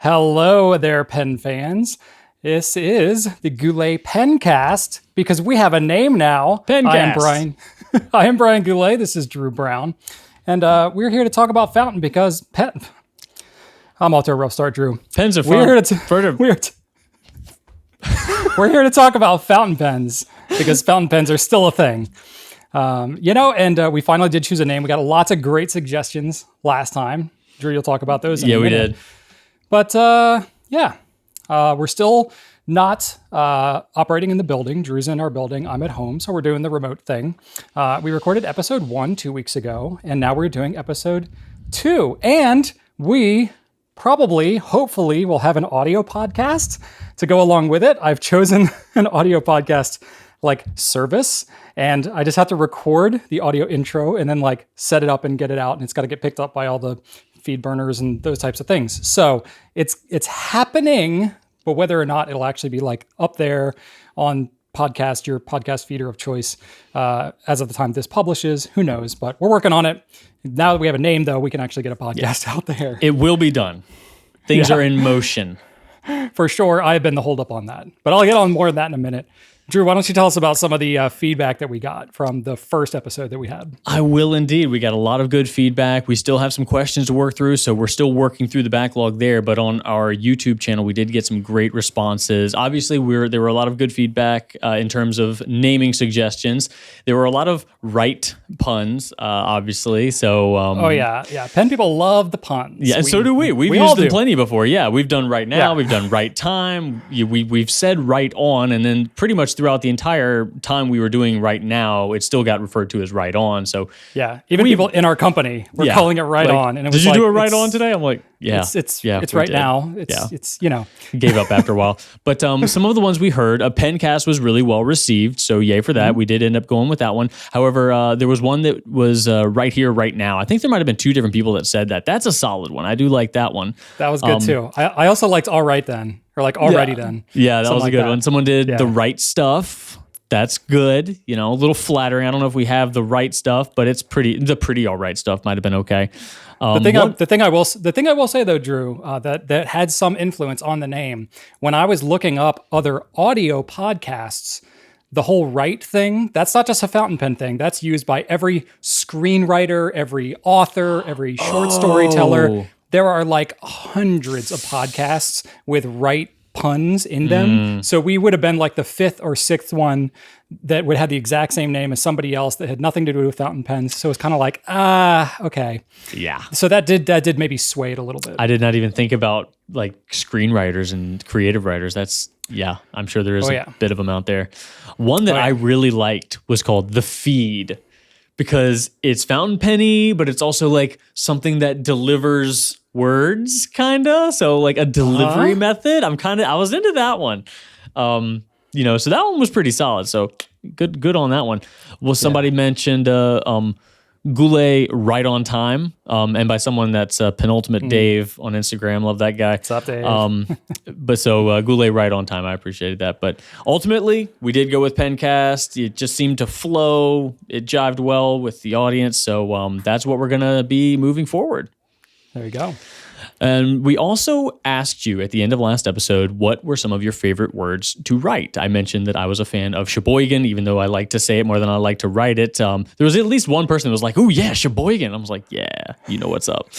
Hello there, pen fans. This is the Goulet Pencast because we have a name now. Pencast. I am Brian. I am Brian Goulet. This is Drew Brown, and we're here to talk about fountain because pen. I'm off to a rough start, Drew. Pens are fun. We're here to talk about fountain pens because fountain pens are still a thing. We finally did choose a name. We got lots of great suggestions last time. Drew, you'll talk about those in a minute. We did. But we're still not operating in the building. Drew's in our building. I'm at home, so we're doing the remote thing. We recorded episode 1 2 weeks ago, and now we're doing episode 2. And we hopefully, will have an audio podcast to go along with it. I've chosen an audio podcast service, and I just have to record the audio intro and then set it up and get it out, and it's got to get picked up by all the feed burners and those types of things. So it's happening, but whether or not it'll actually be up there on your podcast feeder of choice as of the time this publishes, who knows? But we're working on it. Now that we have a name, though, we can actually get a podcast out there. It will be done. Things are in motion. For sure. I have been the holdup on that, but I'll get on more of that in a minute. Drew, why don't you tell us about some of the feedback that we got from the first episode that we had? I will indeed. We got a lot of good feedback. We still have some questions to work through, so we're still working through the backlog there. But on our YouTube channel, we did get some great responses. Obviously, there were a lot of good feedback in terms of naming suggestions. There were a lot of right puns, obviously. So, pen people love the puns. Yeah, so do we. We've used them plenty before. Yeah, we've done right now. Yeah. We've done right time. We've said right on, and then pretty much throughout the entire time we were doing right now, it still got referred to as right on. So yeah, even people in our company were calling it right on. And it was did you do it right on today? I'm like, it's right now. It's gave up after a while. But some of the ones we heard, a Pencast was really well received. So yay for that. Mm-hmm. We did end up going with that one. However, there was one that was right here, right now. I think there might have been 2 different people that said that. That's a solid one. I do like that one. That was good too. I also liked all right then. Or already then. Yeah, that was a good one. Someone did the right stuff. That's good. A little flattering. I don't know if we have the right stuff, but it's the pretty all right stuff might have been okay. The thing I will say though, Drew, that had some influence on the name. When I was looking up other audio podcasts, the whole right thing, that's not just a fountain pen thing. That's used by every screenwriter, every author, every short storyteller. There are hundreds of podcasts with right puns in them. So we would have been the 5th or 6th one that would have the exact same name as somebody else that had nothing to do with fountain pens. So it's kind of okay. Yeah. So that did maybe sway it a little bit. I did not even think about screenwriters and creative writers. I'm sure there is a bit of them out there. One that I really liked was called The Feed, because it's fountain penny, but it's also something that delivers words, kind of. So a delivery method. I was into that one. So that one was pretty solid. So good on that one. Well, somebody mentioned Goulet right on time. And by someone that's Penultimate Dave on Instagram. Love that guy. What's up, Dave? Goulet right on time. I appreciated that. But ultimately, we did go with Pencast. It just seemed to flow. It jived well with the audience. So that's what we're going to be moving forward. There you go. And we also asked you at the end of last episode, what were some of your favorite words to write? I mentioned that I was a fan of Sheboygan, even though I like to say it more than I like to write it. There was at least one person that was like, "Oh yeah, Sheboygan." I was like, "Yeah, you know what's up."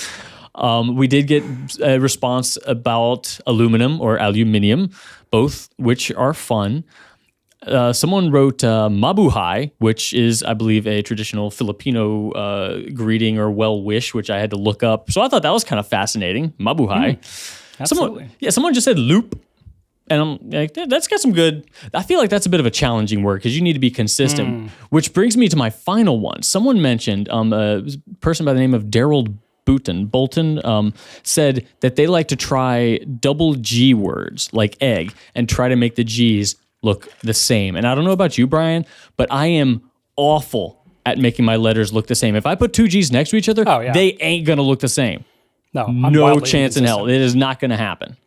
We did get a response about aluminum or aluminium, both which are fun. Someone wrote mabuhay, which is, I believe, a traditional Filipino greeting or well wish, which I had to look up. So I thought that was kind of fascinating. Mabuhay. Absolutely. Someone just said loop. And I'm like, that's got some good. I feel like that's a bit of a challenging word because you need to be consistent, which brings me to my final one. Someone mentioned a person by the name of Daryl Bolton said that they like to try double G words like egg and try to make the G's look the same. And I don't know about you, Brian, but I am awful at making my letters look the same. If I put 2 G's next to each other, they ain't going to look the same. No chance in hell. It is not going to happen.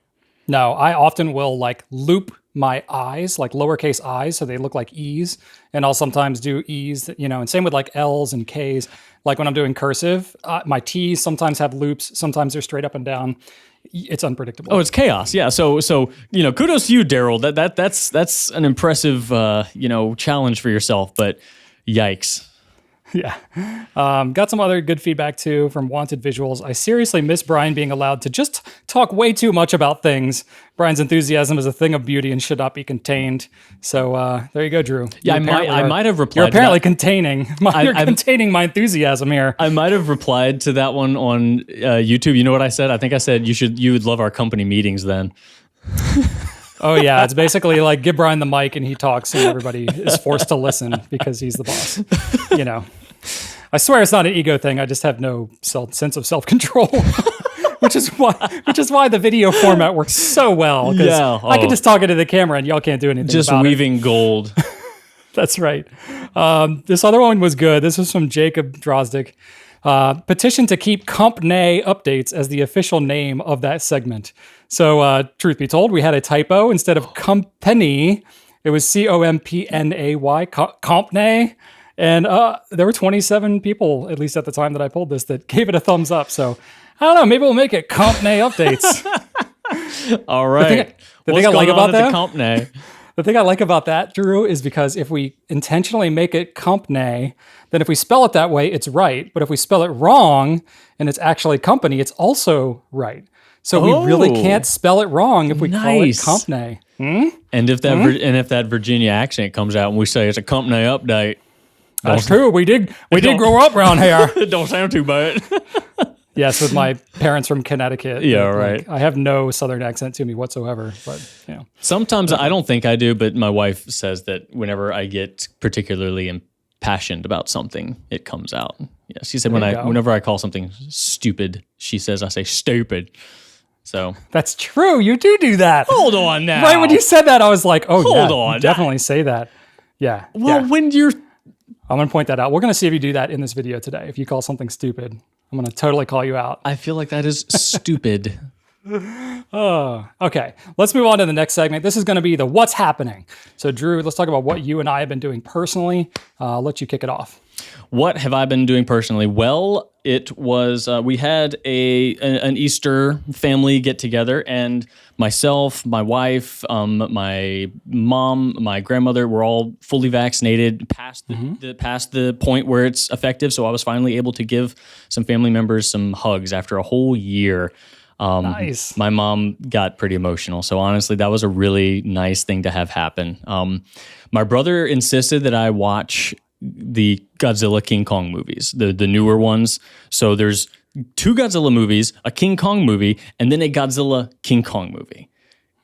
No, I often will loop my I's, lowercase I's, so they look like E's. And I'll sometimes do E's, and same with L's and K's. When I'm doing cursive, my T's sometimes have loops, sometimes they're straight up and down. It's unpredictable. Oh, it's chaos. Yeah. So kudos to you, Daryl. That's an impressive challenge for yourself. But yikes. Yeah. Got some other good feedback too from Wanted Visuals. I seriously miss Brian being allowed to just talk way too much about things. Brian's enthusiasm is a thing of beauty and should not be contained. So there you go, Drew. Yeah, I might have replied. You're apparently containing my enthusiasm here. I might have replied to that one on YouTube. You know what I said? I think I said you would love our company meetings then. Oh yeah, it's basically like give Brian the mic and he talks and everybody is forced to listen because he's the boss. I swear it's not an ego thing. I just have no sense of self-control, which is why the video format works so well. Yeah, I can just talk into the camera and y'all can't do anything. Just about weaving it. Gold. That's right. This other one was good. This was from Jacob Drozdik. Petition to keep Compnay Updates as the official name of that segment. So, truth be told, we had a typo. Instead of company, it was Compnay, Compnay. And there were 27 people, at least at the time that I pulled this, that gave it a thumbs up. So, I don't know, maybe we'll make it Compnay Updates. All right. The thing I like about that, Compnay? The thing I like about that, Drew, is because if we intentionally make it Compnay, then if we spell it that way, it's right. But if we spell it wrong and it's actually company, it's also right. So we really can't spell it wrong if we call it Compnay. And if that Virginia accent comes out and we say it's a Compnay update, that's true. We did grow up around here. It don't sound too bad. Yes, with my parents from Connecticut. Yeah, right. I have no Southern accent to me whatsoever. But sometimes I don't think I do, but my wife says that whenever I get particularly impassioned about something, it comes out. Yeah, she said whenever I call something stupid, she says I say stupid. So that's true. You do that. Hold on now. Right when you said that, I was like, oh, hold on. You definitely say that. Yeah. Well, when you're... I'm going to point that out. We're going to see if you do that in this video today. If you call something stupid, I'm going to totally call you out. I feel like that is stupid. Oh, okay. Let's move on to the next segment. This is going to be the what's happening. So, Drew, let's talk about what you and I have been doing personally. I'll let you kick it off. What have I been doing personally? Well, it was we had an Easter family get together, and myself, my wife, my mom, my grandmother were all fully vaccinated past the point where it's effective. So I was finally able to give some family members some hugs after a whole year. Nice. My mom got pretty emotional. So honestly, that was a really nice thing to have happen. My brother insisted that I watch the Godzilla King Kong movies, the newer ones. So there's 2 Godzilla movies, a King Kong movie, and then a Godzilla King Kong movie.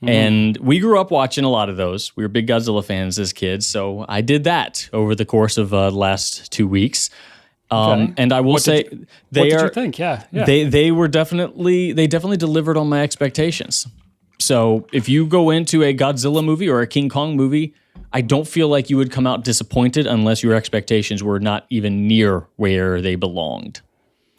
And we grew up watching a lot of those. We were big Godzilla fans as kids. So I did that over the course of the last 2 weeks. And I will say, what did you think? Yeah. They definitely delivered on my expectations. So if you go into a Godzilla movie or a King Kong movie, I don't feel like you would come out disappointed unless your expectations were not even near where they belonged.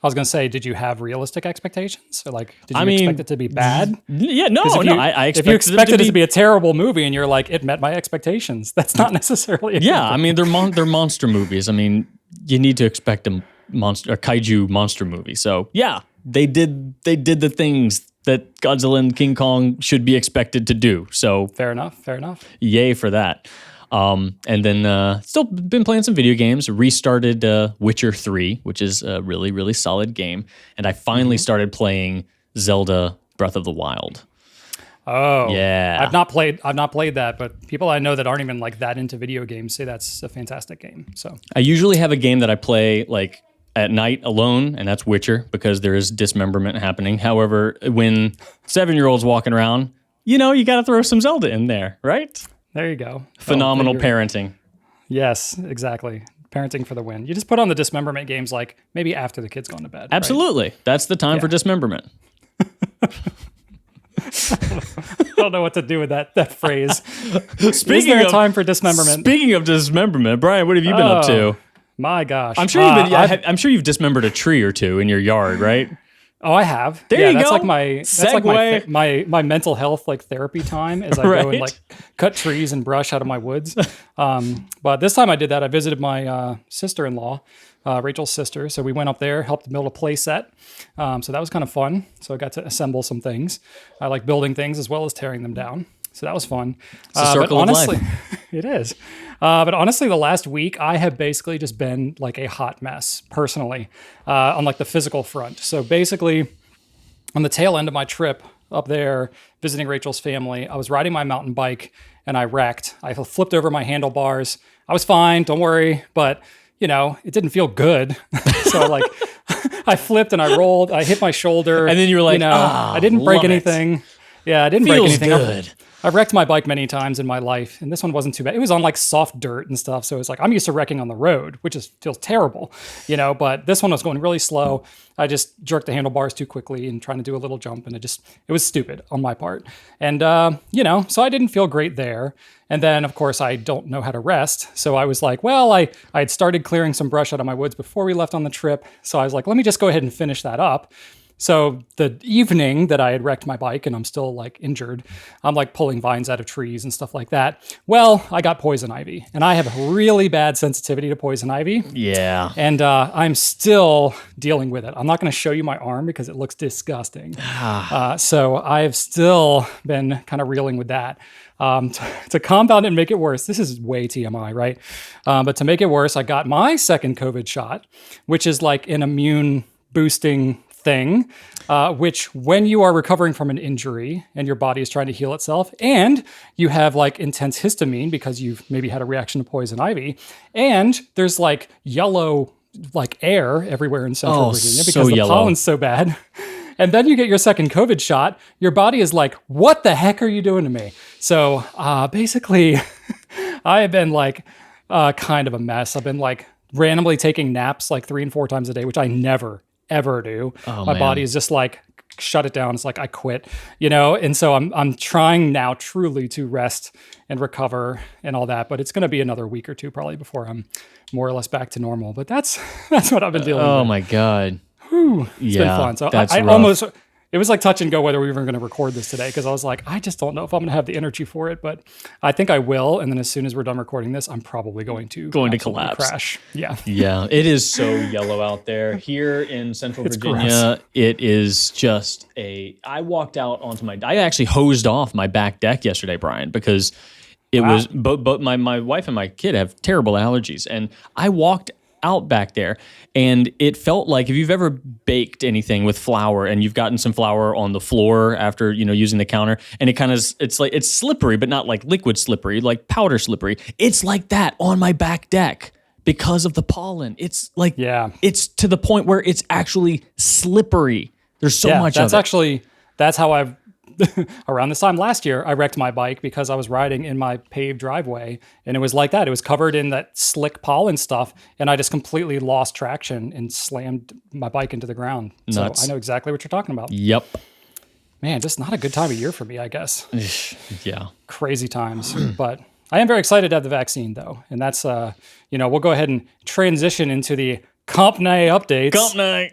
I was going to say, did you have realistic expectations? Or did you expect it to be bad? Yeah, no. I expected if you expected it to be a terrible movie and you're like, it met my expectations, that's not necessarily a good thing. They're monster movies. You need to expect a kaiju monster movie. So yeah, they did the things that Godzilla and King Kong should be expected to do. So fair enough. Yay for that. And then still been playing some video games. Restarted Witcher 3, which is a really, really solid game. And I finally started playing Zelda Breath of the Wild. Oh, yeah. I've not played that, but people I know that aren't even that into video games say that's a fantastic game. So I usually have a game that I play at night alone, and that's Witcher, because there is dismemberment happening. However, when 7-year-olds walking around, you got to throw some Zelda in there, right? There you go. Phenomenal parenting. Yes, exactly. Parenting for the win. You just put on the dismemberment games maybe after the kid's gone to bed. Absolutely. Right? That's the time for dismemberment. I don't know what to do with that phrase. Is there a time for dismemberment? Speaking of dismemberment, Brian, what have you been up to? My gosh. I'm sure I'm sure you've dismembered a tree or two in your yard, right? Oh, I have. There you that's go. That's my mental health therapy time as I go and cut trees and brush out of my woods. But this time I did that. I visited my sister-in-law Rachel's sister. So we went up there, helped build a play set. So that was kind of fun. So I got to assemble some things. I like building things as well as tearing them down. So that was fun. It's a circle but honestly, of life. It is. But honestly, the last week I have basically just been like a hot mess personally on like the physical front. So basically, on the tail end of my trip up there visiting Rachel's family, I was riding my mountain bike and I wrecked. I flipped over my handlebars. I was fine, don't worry, but you know, it didn't feel good. So like I flipped and I rolled, I hit my shoulder. And then you were like, I didn't break anything. Yeah, I didn't break anything. Good. I've wrecked my bike many times in my life, and this one wasn't too bad. It was on like soft dirt and stuff, so it's like I'm used to wrecking on the road, which feels terrible, you know. But this one was going really slow. I just jerked the handlebars too quickly and trying to do a little jump, and it was stupid on my part. And you know, so I didn't feel great there. And then of course I don't know how to rest, so I was like, well, I had started clearing some brush out of my woods before we left on the trip, so I was like, let me just go ahead and finish that up. So the evening that I had wrecked my bike and I'm still like injured, I'm like pulling vines out of trees and stuff like that. Well, I got poison ivy and I have a really bad sensitivity to poison ivy. Yeah. And I'm still dealing with it. I'm not going to show you my arm because it looks disgusting. So I've still been kind of reeling with that. To compound it and make it worse, this is way TMI, right? But to make it worse, I got my second COVID shot, which is like an immune boosting thing, which when you are recovering from an injury and your body is trying to heal itself and you have like intense histamine because you've maybe had a reaction to poison ivy and there's like yellow like air everywhere in central Virginia because the pollen's so bad. And then you get your second COVID shot, your body is like, what the heck are you doing to me? So basically I have been like kind of a mess. I've been like randomly taking naps like 3 and 4 times a day, which I never ever do. My body is just like, shut it down. It's like I quit, you know? And so I'm trying now truly to rest and recover and all that, but it's going to be another week or two probably before I'm more or less back to normal. But that's what I've been dealing with. Oh my God. It's been fun. So I almost, it was like touch and go whether we were going to record this today because I was like, I just don't know if I'm going to have the energy for it, but I think I will. And then as soon as we're done recording this, I'm probably going to collapse. Crash. Yeah. Yeah. It is so yellow out there. Here in Central Virginia, it is just I walked out onto I actually hosed off my back deck yesterday, Brian, because it was, but my wife and my kid have terrible allergies. And I walked out back there and it felt like if you've ever baked anything with flour and you've gotten some flour on the floor after, you know, using the counter and it kind of, it's slippery, but not like liquid slippery, like powder slippery. It's like that on my back deck because of the pollen. It's like, it's to the point where it's actually slippery. There's so much of it. That's how I've, around this time last year, I wrecked my bike because I was riding in my paved driveway and it was like that. It was covered in that slick pollen stuff and I just completely lost traction and slammed my bike into the ground. Nuts. So I know exactly what you're talking about. Yep. Man, just not a good time of year for me, I guess. Yeah. Crazy times. But I am very excited to have the vaccine though. And that's, you know, we'll go ahead and transition into the Compnay Updates. Compnay.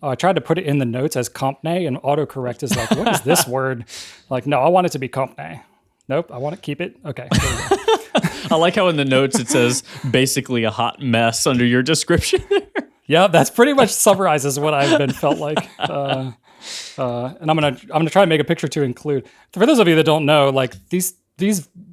I tried to put it in the notes as Compnay and autocorrect is like, what is this word? Like, no, I want it to be Compnay. Nope, I want to keep it. Okay. There we go. I like how in the notes it says basically a hot mess under your description. Yeah, that's pretty much summarizes what I've been felt like. And I'm gonna try to make a picture to include. For those of you that don't know, like these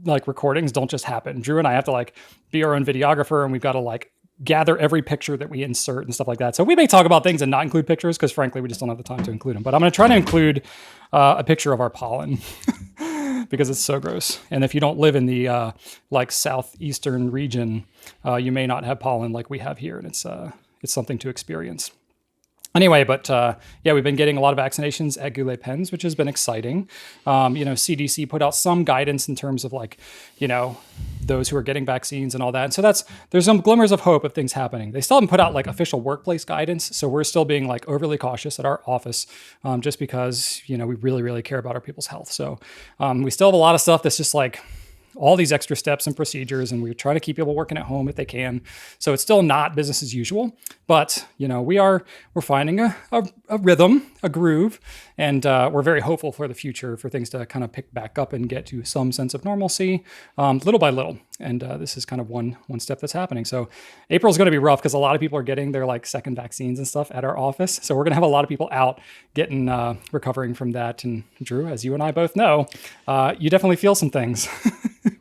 like recordings don't just happen. Drew and I have to like be our own videographer and we've got to like gather every picture that we insert and stuff like that. So we may talk about things and not include pictures because frankly, we just don't have the time to include them. But I'm going to try to include a picture of our pollen because it's so gross. And if you don't live in the like southeastern region, you may not have pollen like we have here. And it's something to experience. Anyway, but yeah, we've been getting a lot of vaccinations at Goulet Pens, which has been exciting. You know, CDC put out some guidance in terms of like, you know, those who are getting vaccines and all that. And so there's some glimmers of hope of things happening. They still haven't put out like official workplace guidance. So we're still being like overly cautious at our office just because, you know, we really, really care about our people's health. So we still have a lot of stuff that's just like, all these extra steps and procedures, and we try to keep people working at home if they can. So it's still not business as usual, but we're finding a rhythm, a groove, and we're very hopeful for the future for things to kind of pick back up and get to some sense of normalcy, little by little. And this is kind of one step that's happening. So April's going to be rough because a lot of people are getting their like second vaccines and stuff at our office. So we're going to have a lot of people out getting recovering from that. And Drew, as you and I both know, you definitely feel some things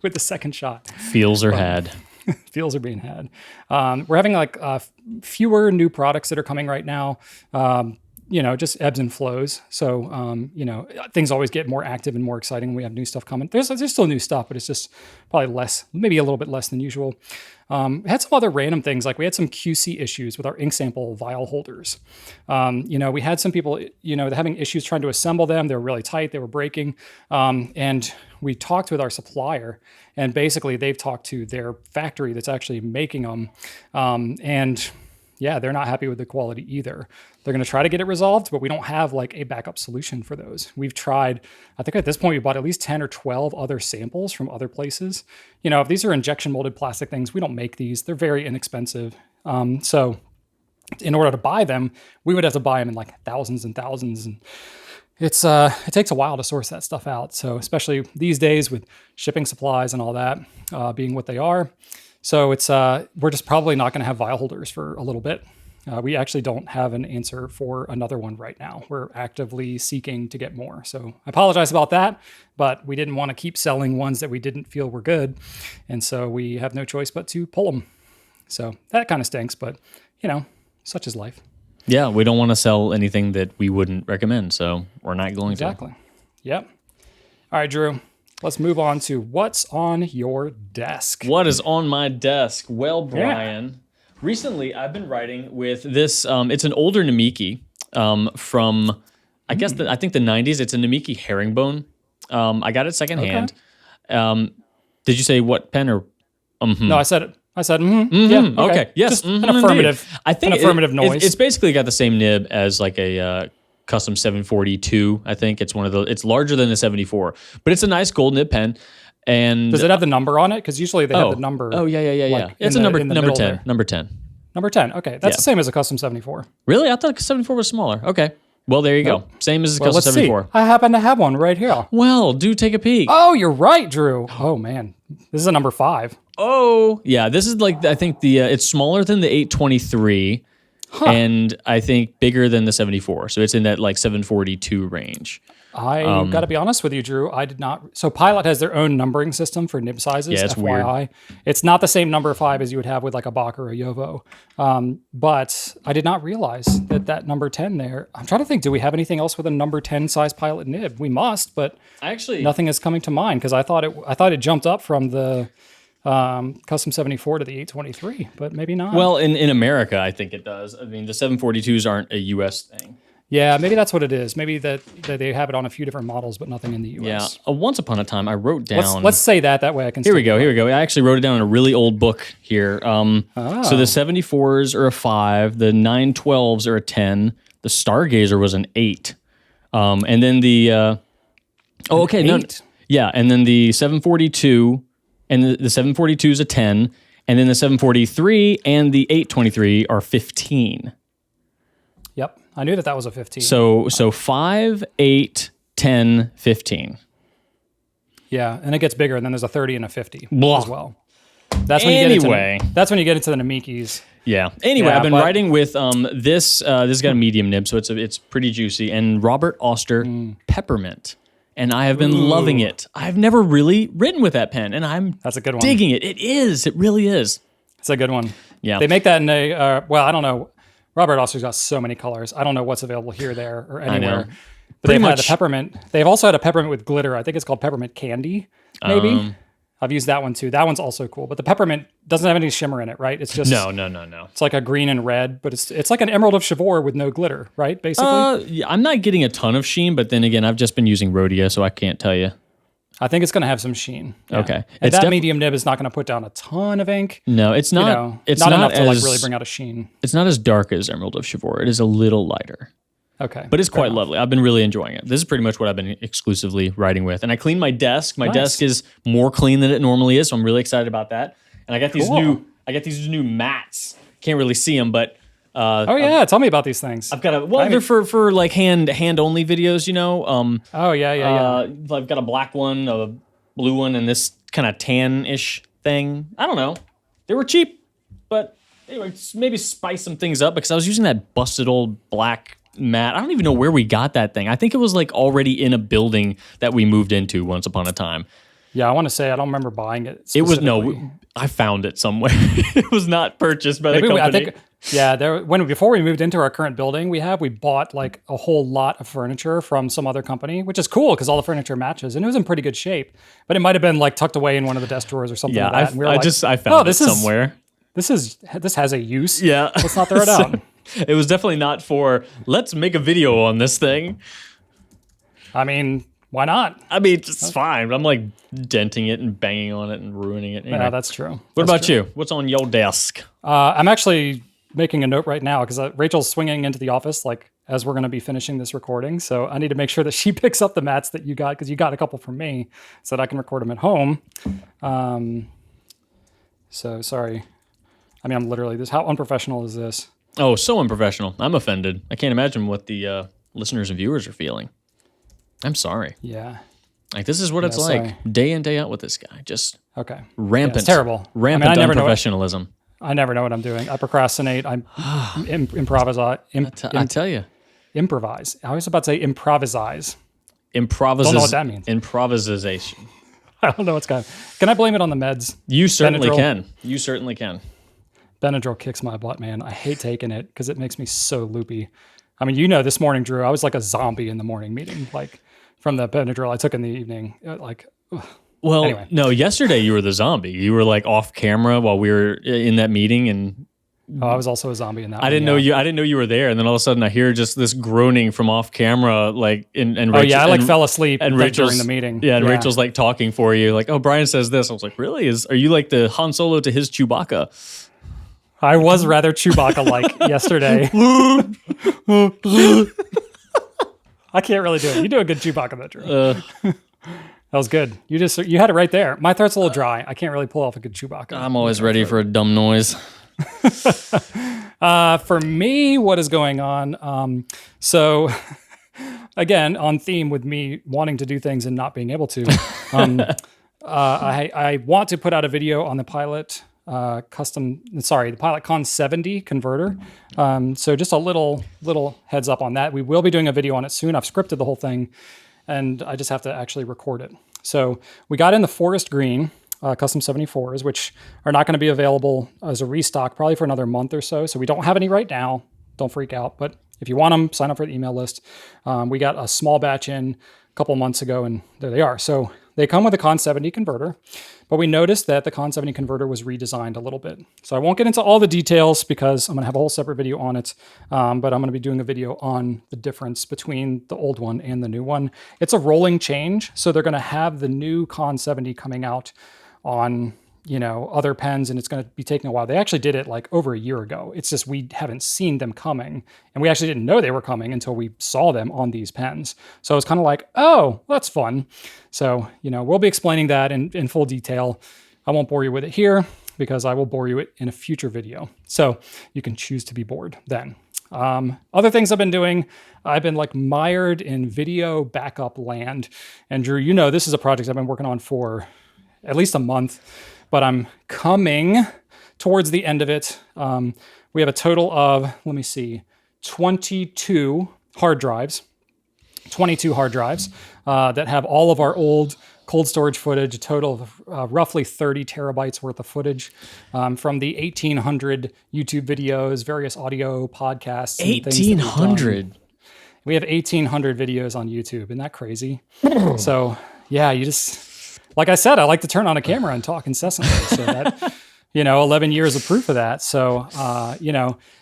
with the second shot. Feels are had. Feels are being had. We're having like fewer new products that are coming right now. Just ebbs and flows. So, things always get more active and more exciting when we have new stuff coming. There's still new stuff, but it's just probably less, maybe a little bit less than usual. We had some other random things, like we had some QC issues with our ink sample vial holders. We had some people, having issues trying to assemble them. They were really tight, they were breaking. And we talked with our supplier, and basically they've talked to their factory that's actually making them. They're not happy with the quality either. They're going to try to get it resolved, but we don't have like a backup solution for those. We've tried, I think at this point we bought at least 10 or 12 other samples from other places. If these are injection molded plastic things, we don't make these. They're very inexpensive. So in order to buy them, we would have to buy them in like thousands and thousands. And it takes a while to source that stuff out. So especially these days with shipping supplies and all that being what they are. So we're just probably not going to have vial holders for a little bit. We actually don't have an answer for another one right now. We're actively seeking to get more. So I apologize about that, but we didn't want to keep selling ones that we didn't feel were good. And so we have no choice but to pull them. So that kind of stinks, but such is life. Yeah, we don't want to sell anything that we wouldn't recommend, so we're not going to. Exactly. Yep. All right, Drew. Let's move on to what's on your desk. What is on my desk? Well, Brian, recently I've been writing with this. It's an older Namiki from, I guess, I think the 90s. It's a Namiki herringbone. I got it secondhand. Okay. Did you say what pen or? No, I said it. Yeah. Okay. Yes. Just an affirmative. Indeed. I think an affirmative noise. It's basically got the same nib as like a custom 742. I think it's one of those. It's larger than the 74, but it's a nice gold nib pen. And does it have the number on it? Because usually they have the number. Oh yeah. It's a number 10. Number 10. Number 10. Okay, that's the same as a custom 74. Really? I thought 74 was smaller. Okay. Well, there you go. Same as a custom 74. See. I happen to have one right here. Well, do take a peek. Oh, you're right, Drew. Oh man, this is a number 5. Oh yeah, this is like, I think it's smaller than the 823. And I think bigger than the 74. So it's in that like 742 range. I got to be honest with you, Drew. I did not. So Pilot has their own numbering system for nib sizes. Yeah, it's FYI. weird. It's not the same number 5 as you would have with like a Bach or a Yovo. But I did not realize that number 10 there. I'm trying to think, do we have anything else with a number 10 size Pilot nib? We must, but actually nothing is coming to mind because I thought it jumped up from the custom 74 to the 823, but maybe not. Well, in America, I think it does. I mean, the 742s aren't a U.S. thing. Yeah, maybe that's what it is. Maybe that they have it on a few different models, but nothing in the U.S. Yeah. Once upon a time, I wrote down. Let's say that way I can. Here we go. I actually wrote it down in a really old book here. So the 74s are a 5. The 912s are a 10. The Stargazer was an 8. And then the. And then the 742. And the 742 is a 10, and then the 743 and the 823 are 15. Yep, I knew that was a 15. So 5, 8, 10, 15. Yeah, and it gets bigger, and then there's a 30 and a 50 Blah. as well. That's when you get into the Namikis. Yeah. Anyway, I've been writing with this. This has got a medium nib, so it's pretty juicy, and Robert Oster Peppermint. And I have been loving it. I've never really written with that pen, and that's a good one. Digging it. It is. It really is. It's a good one. Yeah. They make that in a, I don't know. Robert Oster's got so many colors. I don't know what's available here, there, or anywhere. I know. But they've had a peppermint. They've also had a peppermint with glitter. I think it's called peppermint candy, maybe. I've used that one too. That one's also cool. But the peppermint doesn't have any shimmer in it, right? It's just no. It's like a green and red, but it's like an emerald of Chivor with no glitter, right? Basically. Yeah, I'm not getting a ton of sheen, but then again, I've just been using Rhodia, so I can't tell you. I think it's going to have some sheen. Yeah. Okay, and that medium nib is not going to put down a ton of ink. No, it's not. It's not enough to like really bring out a sheen. It's not as dark as Emerald of Chivor. It is a little lighter. Okay. But it's fair quite enough. lovely. I've been really enjoying it. This is pretty much what I've been exclusively writing with. And I cleaned my desk. My Nice. desk is more clean than it normally is, so I'm really excited about that. And I got these Cool. new mats. Can't really see them, but Oh yeah, tell me about these things. I've got they're for like hand only videos, you know. Oh yeah. I've got a black one, a blue one, and this kind of tan-ish thing. I don't know. They were cheap, but anyway, maybe spice some things up because I was using that busted old black mat. I don't even know where we got that thing. I think it was like already in a building that we moved into once upon a time. Yeah, I want to say I don't remember buying it. It was I found it somewhere. It was not purchased by the company. I think before we moved into our current building, we bought like a whole lot of furniture from some other company, which is cool because all the furniture matches and it was in pretty good shape. But it might have been like tucked away in one of the desk drawers or something like that. And we were I found it somewhere. This has a use. Yeah, let's not throw it out. It was definitely not for let's make a video on this thing. I mean, why not? I mean, it's fine. But I'm like denting it and banging on it and ruining it. Anyway. Yeah, that's true. What about you? What's on your desk? I'm actually making a note right now because Rachel's swinging into the office like as we're going to be finishing this recording. So I need to make sure that she picks up the mats that you got because you got a couple from me so that I can record them at home. So sorry. I mean, I'm literally this. How unprofessional is this? Oh, so unprofessional. I'm offended. I can't imagine what the listeners and viewers are feeling. I'm sorry. Yeah. Like, this is what it's like day in, day out with this guy. Just rampant. It's terrible. Rampant unprofessionalism. I never know what I'm doing. I procrastinate. I improvise. I tell you. Improvise. I was about to say improvisize. Don't know what that means. Improvisation. I don't know what's going on. Can I blame it on the meds? You certainly can. You certainly can. Benadryl kicks my butt, man. I hate taking it because it makes me so loopy. I mean, this morning, Drew, I was like a zombie in the morning meeting, like from the Benadryl I took in the evening. Anyway. No, yesterday you were the zombie. You were like off camera while we were in that meeting, and I was also a zombie in that. I didn't know you. I didn't know you were there, and then all of a sudden I hear just this groaning from off camera, like and Rachel, I fell asleep and during the meeting. Yeah, and Rachel's like talking for you, like, oh, Brian says this. I was like, really? Are you like the Han Solo to his Chewbacca? I was rather Chewbacca-like yesterday. I can't really do it. You do a good Chewbacca, though, Drew. That was good. You had it right there. My throat's a little dry. I can't really pull off a good Chewbacca. I'm always ready for a dumb noise. For me, what is going on? So, again, on theme with me wanting to do things and not being able to, I want to put out a video on the Pilot the Pilot Con 70 converter. So just a little heads up on that. We will be doing a video on it soon. I've scripted the whole thing and I just have to actually record it. So we got in the forest green custom 74s, which are not going to be available as a restock probably for another month or so. So we don't have any right now. Don't freak out. But if you want them, sign up for the email list. We got a small batch in a couple months ago and there they are. So they come with a Con 70 converter, but we noticed that the Con 70 converter was redesigned a little bit. So I won't get into all the details because I'm going to have a whole separate video on it, but I'm going to be doing a video on the difference between the old one and the new one. It's a rolling change, so they're going to have the new Con 70 coming out on other pens, and it's going to be taking a while. They actually did it like over a year ago. It's just we haven't seen them coming, and we actually didn't know they were coming until we saw them on these pens. So it's kind of like, oh, that's fun. So, we'll be explaining that in full detail. I won't bore you with it here because I will bore you in a future video. So you can choose to be bored then. Other things I've been doing, I've been like mired in video backup land. And Drew, this is a project I've been working on for at least a month. But I'm coming towards the end of it. We have a total of, 22 hard drives. 22 hard drives that have all of our old cold storage footage, a total of roughly 30 terabytes worth of footage from the 1,800 YouTube videos, various audio podcasts. 1,800? We have 1,800 videos on YouTube. Isn't that crazy? So, yeah, you just... Like I said, I like to turn on a camera and talk incessantly. So that, 11 years of proof of that. So,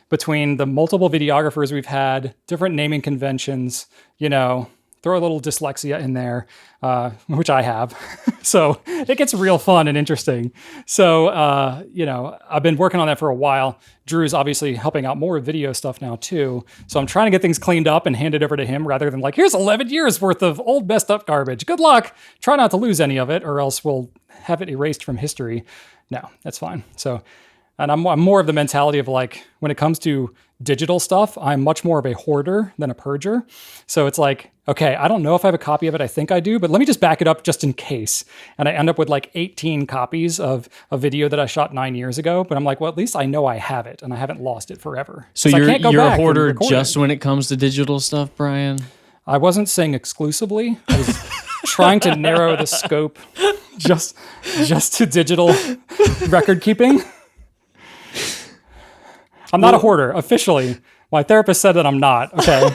between the multiple videographers we've had, different naming conventions, throw a little dyslexia in there, which I have. So it gets real fun and interesting. So, I've been working on that for a while. Drew's obviously helping out more with video stuff now too. So I'm trying to get things cleaned up and hand it over to him rather than like, here's 11 years worth of old messed up garbage. Good luck. Try not to lose any of it or else we'll have it erased from history. No, that's fine. So, and I'm more of the mentality of like, when it comes to digital stuff, I'm much more of a hoarder than a purger. So it's like, okay, I don't know if I have a copy of it. I think I do, but let me just back it up just in case. And I end up with like 18 copies of a video that I shot 9 years ago. But I'm like, well, at least I know I have it and I haven't lost it forever. So you're a hoarder just when it comes to digital stuff, Brian? I wasn't saying exclusively. I was trying to narrow the scope just to digital record keeping. I'm not a hoarder, officially. My therapist said that I'm not. Okay.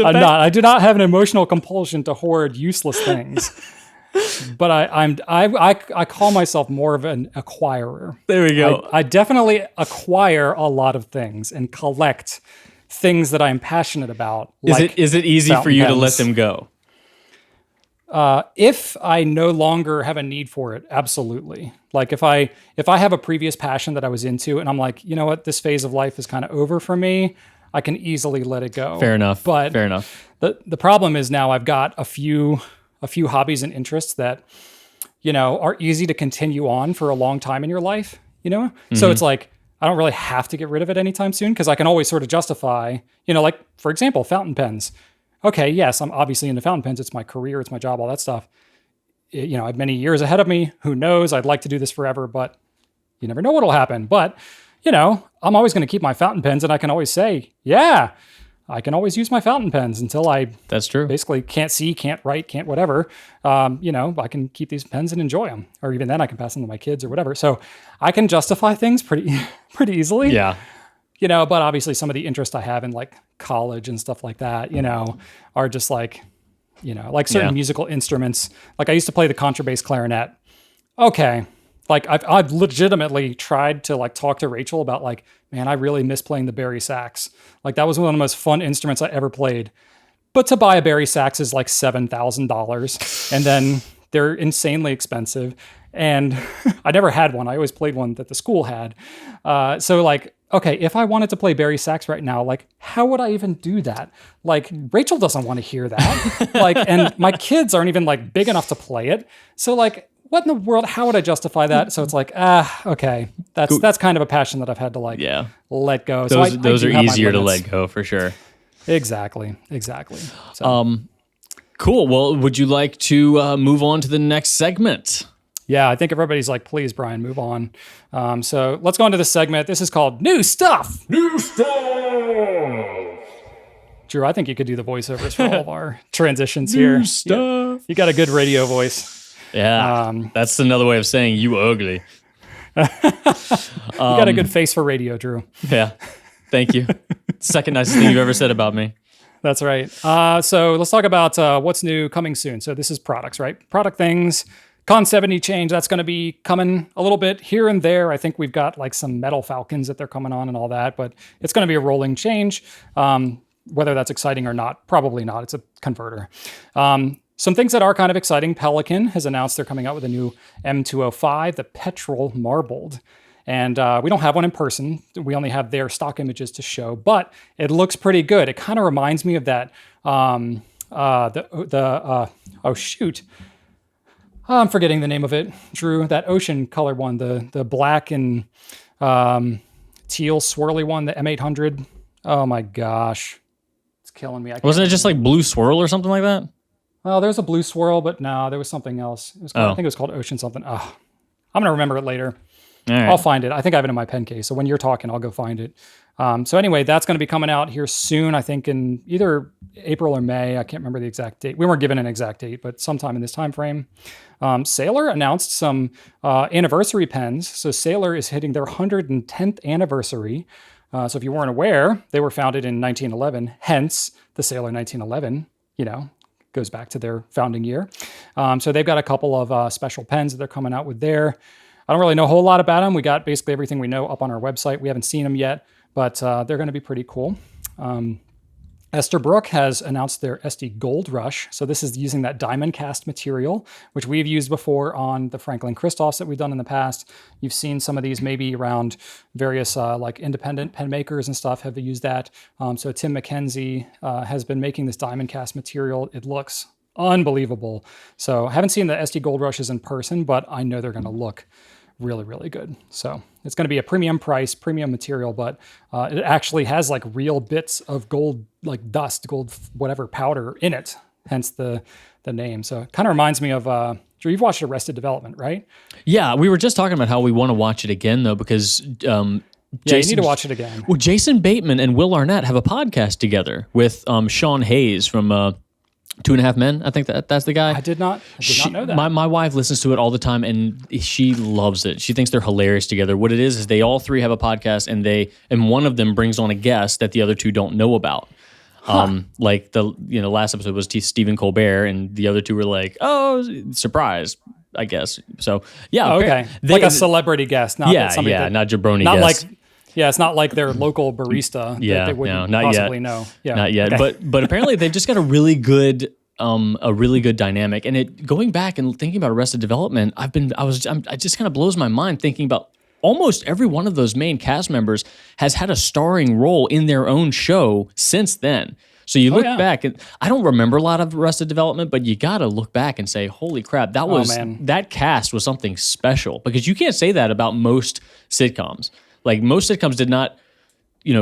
I'm not. I do not have an emotional compulsion to hoard useless things. But I call myself more of an acquirer. There we go. I definitely acquire a lot of things and collect things that I'm passionate about. Is it easy for you to let them go? If I no longer have a need for it, absolutely. Like if I have a previous passion that I was into and I'm like, you know what, this phase of life is kind of over for me, I can easily let it go. Fair enough. But fair enough. The problem is now I've got a few hobbies and interests that, are easy to continue on for a long time in your life, So it's like, I don't really have to get rid of it anytime soon because I can always sort of justify, like for example, fountain pens. Okay, yes, I'm obviously into fountain pens. It's my career, it's my job, all that stuff. I have many years ahead of me. Who knows? I'd like to do this forever, but you never know what'll happen. But, I'm always going to keep my fountain pens and I can always say, yeah, I can always use my fountain pens until I That's true. Basically can't see, can't write, can't whatever. I can keep these pens and enjoy them. Or even then I can pass them to my kids or whatever. So I can justify things pretty easily. Yeah. But obviously some of the interest I have in like college and stuff like that, are just like, like certain musical instruments. Like I used to play the contrabass clarinet. Okay. Like I've legitimately tried to like talk to Rachel about like, man, I really miss playing the bari sax. Like that was one of the most fun instruments I ever played. But to buy a bari sax is like $7,000 and then they're insanely expensive. And I never had one. I always played one that the school had. So like, okay, if I wanted to play bari sax right now, like, how would I even do that? Like, Rachel doesn't want to hear that. Like, and my kids aren't even like big enough to play it. So like, what in the world? How would I justify that? So it's like, okay, that's kind of a passion that I've had to like let go. Those are easier to let go for sure. Exactly. So. Cool. Well, would you like to move on to the next segment? Yeah, I think everybody's like, please, Brian, move on. So let's go into this segment. This is called New Stuff. New Stuff. Drew, I think you could do the voiceovers for all of our transitions here. New stuff. You got a good radio voice. Yeah, that's another way of saying you ugly. You got a good face for radio, Drew. Yeah, thank you. Second nicest thing you've ever said about me. That's right. So let's talk about what's new coming soon. So this is products, right? Product things. Con 70 change, that's going to be coming a little bit here and there. I think we've got like some metal Falcons that they're coming on and all that, but it's going to be a rolling change. Whether that's exciting or not, probably not. It's a converter. Some things that are kind of exciting. Pelican has announced they're coming out with a new M205, the Petrol Marbled. And we don't have one in person. We only have their stock images to show, but it looks pretty good. It kind of reminds me of that, oh shoot. I'm forgetting the name of it, Drew. That ocean color one, the black and teal swirly one, the M800. Oh my gosh, it's killing me. Wasn't it just like blue swirl or something like that? Well, there's a blue swirl, but no, there was something else. It was called, I think it was called ocean something. Oh, I'm gonna remember it later. All right. I'll find it. I think I have it in my pen case. So when you're talking, I'll go find it. So anyway, that's going to be coming out here soon. I think in either April or May. I can't remember the exact date. We weren't given an exact date, but sometime in this time frame. Sailor announced some anniversary pens. So Sailor is hitting their 110th anniversary. So if you weren't aware, they were founded in 1911. Hence the Sailor 1911. Goes back to their founding year. So they've got a couple of special pens that they're coming out with there. I don't really know a whole lot about them. We got basically everything we know up on our website. We haven't seen them yet, but they're going to be pretty cool. Esterbrook has announced their SD Gold Rush. So this is using that diamond cast material, which we've used before on the Franklin Christophs that we've done in the past. You've seen some of these maybe around various like independent pen makers and stuff have used that. So Tim McKenzie has been making this diamond cast material. It looks unbelievable. So I haven't seen the SD Gold Rushes in person, but I know they're going to look really, really good. So it's going to be a premium price, premium material, but it actually has like real bits of gold, like dust, gold, whatever powder in it. Hence the name. So it kind of reminds me of, Drew, you've watched Arrested Development, right? Yeah, we were just talking about how we want to watch it again though, because Jason, you need to watch it again. Well, Jason Bateman and Will Arnett have a podcast together with Sean Hayes from 2.5 Men. I think that's the guy. I did not know that. My wife listens to it all the time, and she loves it. She thinks they're hilarious together. What it is they all three have a podcast, and one of them brings on a guest that the other two don't know about. Like the last episode was Stephen Colbert, and the other two were like, "Oh, surprise." I guess so. Yeah, okay, like a celebrity guest, not somebody not jabroni not guest. Like. Yeah, it's not like their local barista that they wouldn't possibly know. Yeah, not yet. Okay. But apparently they've just got a really good dynamic. And it going back and thinking about Arrested Development, it just kind of blows my mind thinking about almost every one of those main cast members has had a starring role in their own show since then. So you look back, and I don't remember a lot of Arrested Development, but you got to look back and say, "Holy crap, that cast was something special." Because you can't say that about most sitcoms. Like most sitcoms did not,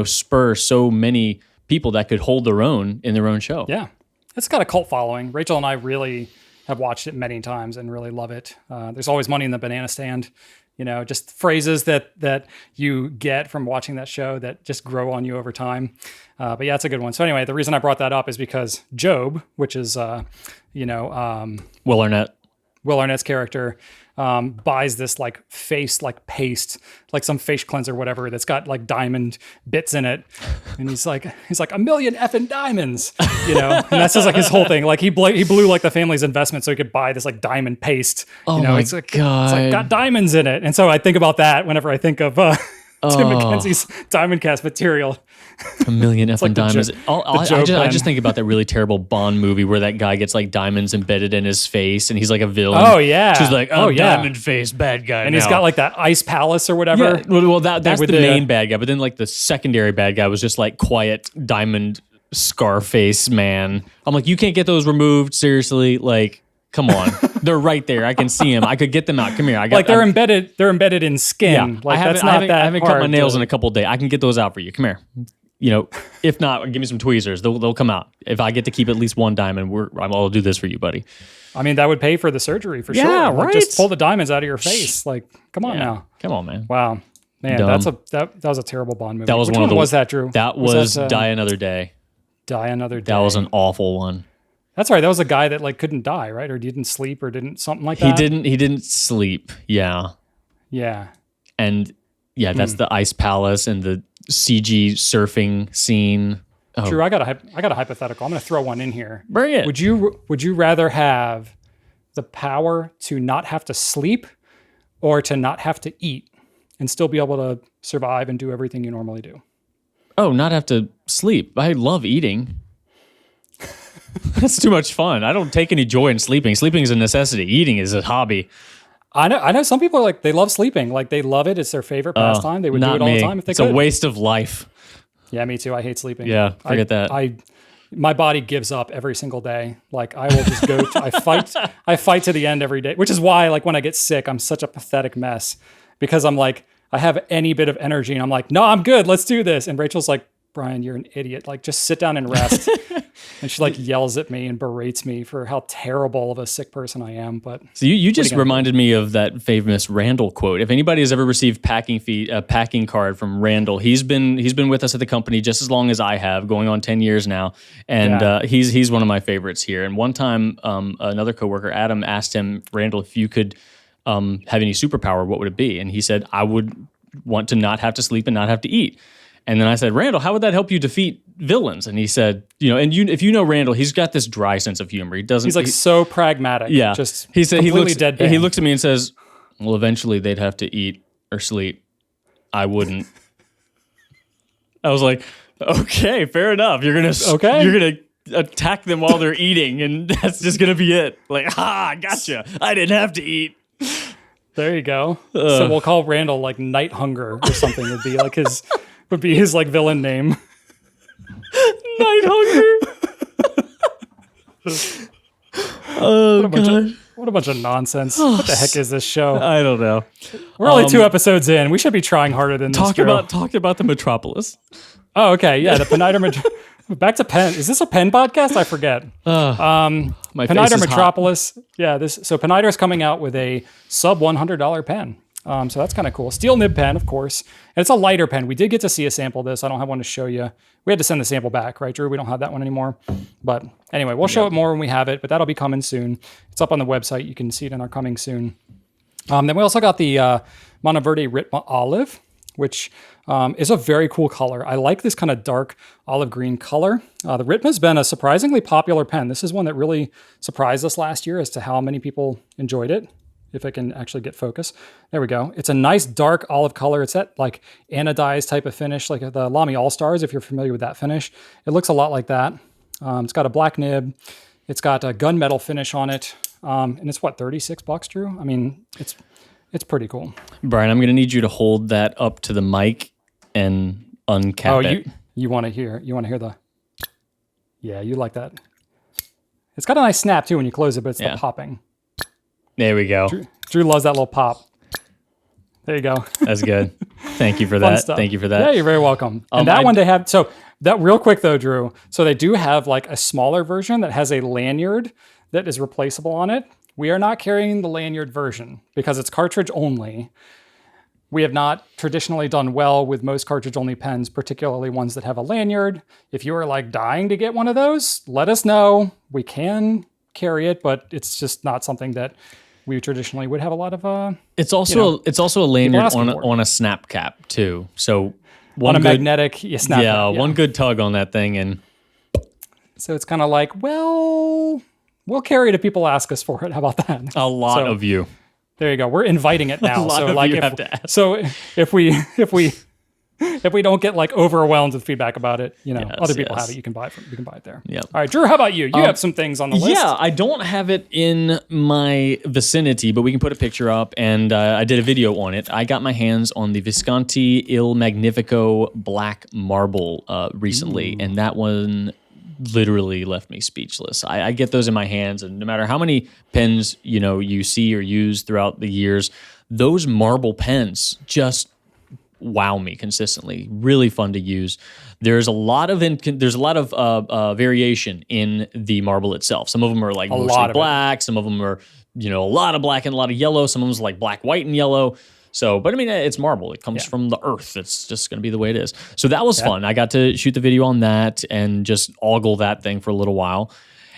spur so many people that could hold their own in their own show. Yeah, it's got a cult following. Rachel and I really have watched it many times and really love it. There's always money in the banana stand. Just phrases that you get from watching that show that just grow on you over time. But yeah, it's a good one. So anyway, the reason I brought that up is because Job, which is Will Arnett's character, buys this like face like paste, like some face cleanser, whatever, that's got like diamond bits in it, and he's like 1,000,000 effing diamonds, and that's just like his whole thing. Like he blew like the family's investment so he could buy this like diamond paste. Oh my it's like, God. It's like got diamonds in it, and so I think about that whenever I think of Tim McKenzie's diamond cast material. 1,000,000 effing like diamonds. I just think about that really terrible Bond movie where that guy gets like diamonds embedded in his face and he's like a villain. Oh yeah. She's like, diamond face, bad guy. And he's got like that ice palace or whatever. Yeah. Well, that's the main bad guy. But then like the secondary bad guy was just like quiet diamond Scarface man. I'm like, you can't get those removed? Seriously? Like, come on. They're right there. I can see them. I could get them out. Come here. They're embedded in skin. Yeah. Like I haven't cut my nails in a couple of days. I can get those out for you. Come here. If not, give me some tweezers. They'll come out. If I get to keep at least one diamond, I'll do this for you, buddy. I mean, that would pay for the surgery for sure. Yeah, Like, right. just pull the diamonds out of your face. Like, come on now. Come on, man. Wow, man, that was a terrible Bond movie. That was Which one was that, Drew? That was Die Another Day. Die Another Day. That was an awful one. That's right. That was a guy that like couldn't die, right? Or didn't sleep, or didn't something like that. He didn't sleep. Yeah. Yeah. And yeah, that's the ice palace and the CG surfing scene. Oh. Drew, I got a hypothetical. I'm going to throw one in here. Bring it. Would you rather have the power to not have to sleep or to not have to eat and still be able to survive and do everything you normally do? Oh, not have to sleep. I love eating. That's too much fun. I don't take any joy in sleeping. Sleeping is a necessity. Eating is a hobby. I know some people are like, they love sleeping. Like they love it. It's their favorite pastime. They would do it all the time if they could. It's a waste of life. Yeah, me too. I hate sleeping. Yeah, forget that. My body gives up every single day. Like I will just go, I fight to the end every day, which is why like when I get sick, I'm such a pathetic mess because I'm like, I have any bit of energy and I'm like, no, I'm good. Let's do this. And Rachel's like, Brian, you're an idiot. Like, just sit down and rest. And she like yells at me and berates me for how terrible of a sick person I am. But so you just reminded me of that famous Randall quote. If anybody has ever received a packing card from Randall, he's been with us at the company just as long as I have, going on 10 years now, and he's one of my favorites here. And one time, another coworker, Adam, asked him, Randall, if you could have any superpower, what would it be? And he said, I would want to not have to sleep and not have to eat. And then I said, Randall, how would that help you defeat villains? And he said, if you know Randall, he's got this dry sense of humor. He's like so pragmatic. Yeah. Just he said deadpan. He looks at me and says, well, eventually they'd have to eat or sleep. I wouldn't. I was like, Okay, fair enough. You're Okay. gonna attack them while they're eating, and that's just gonna be it. Like, gotcha. I didn't have to eat. There you go. So we'll call Randall like Night Hunger or something would be his like villain name. Night Hunger. Oh god. What a bunch of nonsense. What the heck is this show? I don't know. We're only 2 episodes in. We should be trying harder than this. Talk about the Metropolis. Oh, okay. Yeah, the Pennider back to pen. Is this a pen podcast? I forget. My face Pennider is Metropolis. Hot. Yeah, so Pennider is coming out with a sub $100 pen. So that's kind of cool. Steel nib pen, of course. And it's a lighter pen. We did get to see a sample of this. I don't have one to show you. We had to send the sample back, right, Drew? We don't have that one anymore. But anyway, we'll show it more when we have it, but that'll be coming soon. It's up on the website. You can see it in our coming soon. Then we also got the Monteverde Ritma Olive, which is a very cool color. I like this kind of dark olive green color. The Ritma's been a surprisingly popular pen. This is one that really surprised us last year as to how many people enjoyed it. If I can actually get focus. There we go. It's a nice dark olive color. It's that like anodized type of finish, like the Lamy All-Stars, if you're familiar with that finish. It looks a lot like that. It's got a black nib. It's got a gunmetal finish on it. And it's what, $36, Drew? I mean, it's pretty cool. Brian, I'm going to need you to hold that up to the mic and uncap it. You want to hear the, yeah, you like that. It's got a nice snap too when you close it, but it's the popping. There we go. Drew loves that little pop. There you go. That's good. Thank you for that. Thank you for that. Yeah, you're very welcome. And that one they have, so that real quick though, Drew. So they do have like a smaller version that has a lanyard that is replaceable on it. We are not carrying the lanyard version because it's cartridge only. We have not traditionally done well with most cartridge only pens, particularly ones that have a lanyard. If you are like dying to get one of those, let us know. We can carry it, but it's just not something that we traditionally would have a lot of. It's also a lanyard on a snap cap too. So magnetic snap cap. One good tug on that thing, and so it's kind of like, well, we'll carry it if people ask us for it. How about that? A lot of you. There you go. We're inviting it now. A lot so of like you have to ask. So if we don't get like overwhelmed with feedback about it, other people have it. You can buy it there. Yep. All right, Drew, how about you? You have some things on the list. Yeah, I don't have it in my vicinity, but we can put a picture up, and I did a video on it. I got my hands on the Visconti Il Magnifico Black Marble recently, and that one literally left me speechless. I get those in my hands, and no matter how many pens you see or use throughout the years, those marble pens just wow me consistently. Really fun to use. There's a lot of variation in the marble itself. Some of them are like mostly black. Some of them are a lot of black and a lot of yellow. Some of them are like black, white, and yellow. So, but I mean, it's marble. It comes from the earth. It's just going to be the way it is. So that was fun. I got to shoot the video on that and just ogle that thing for a little while.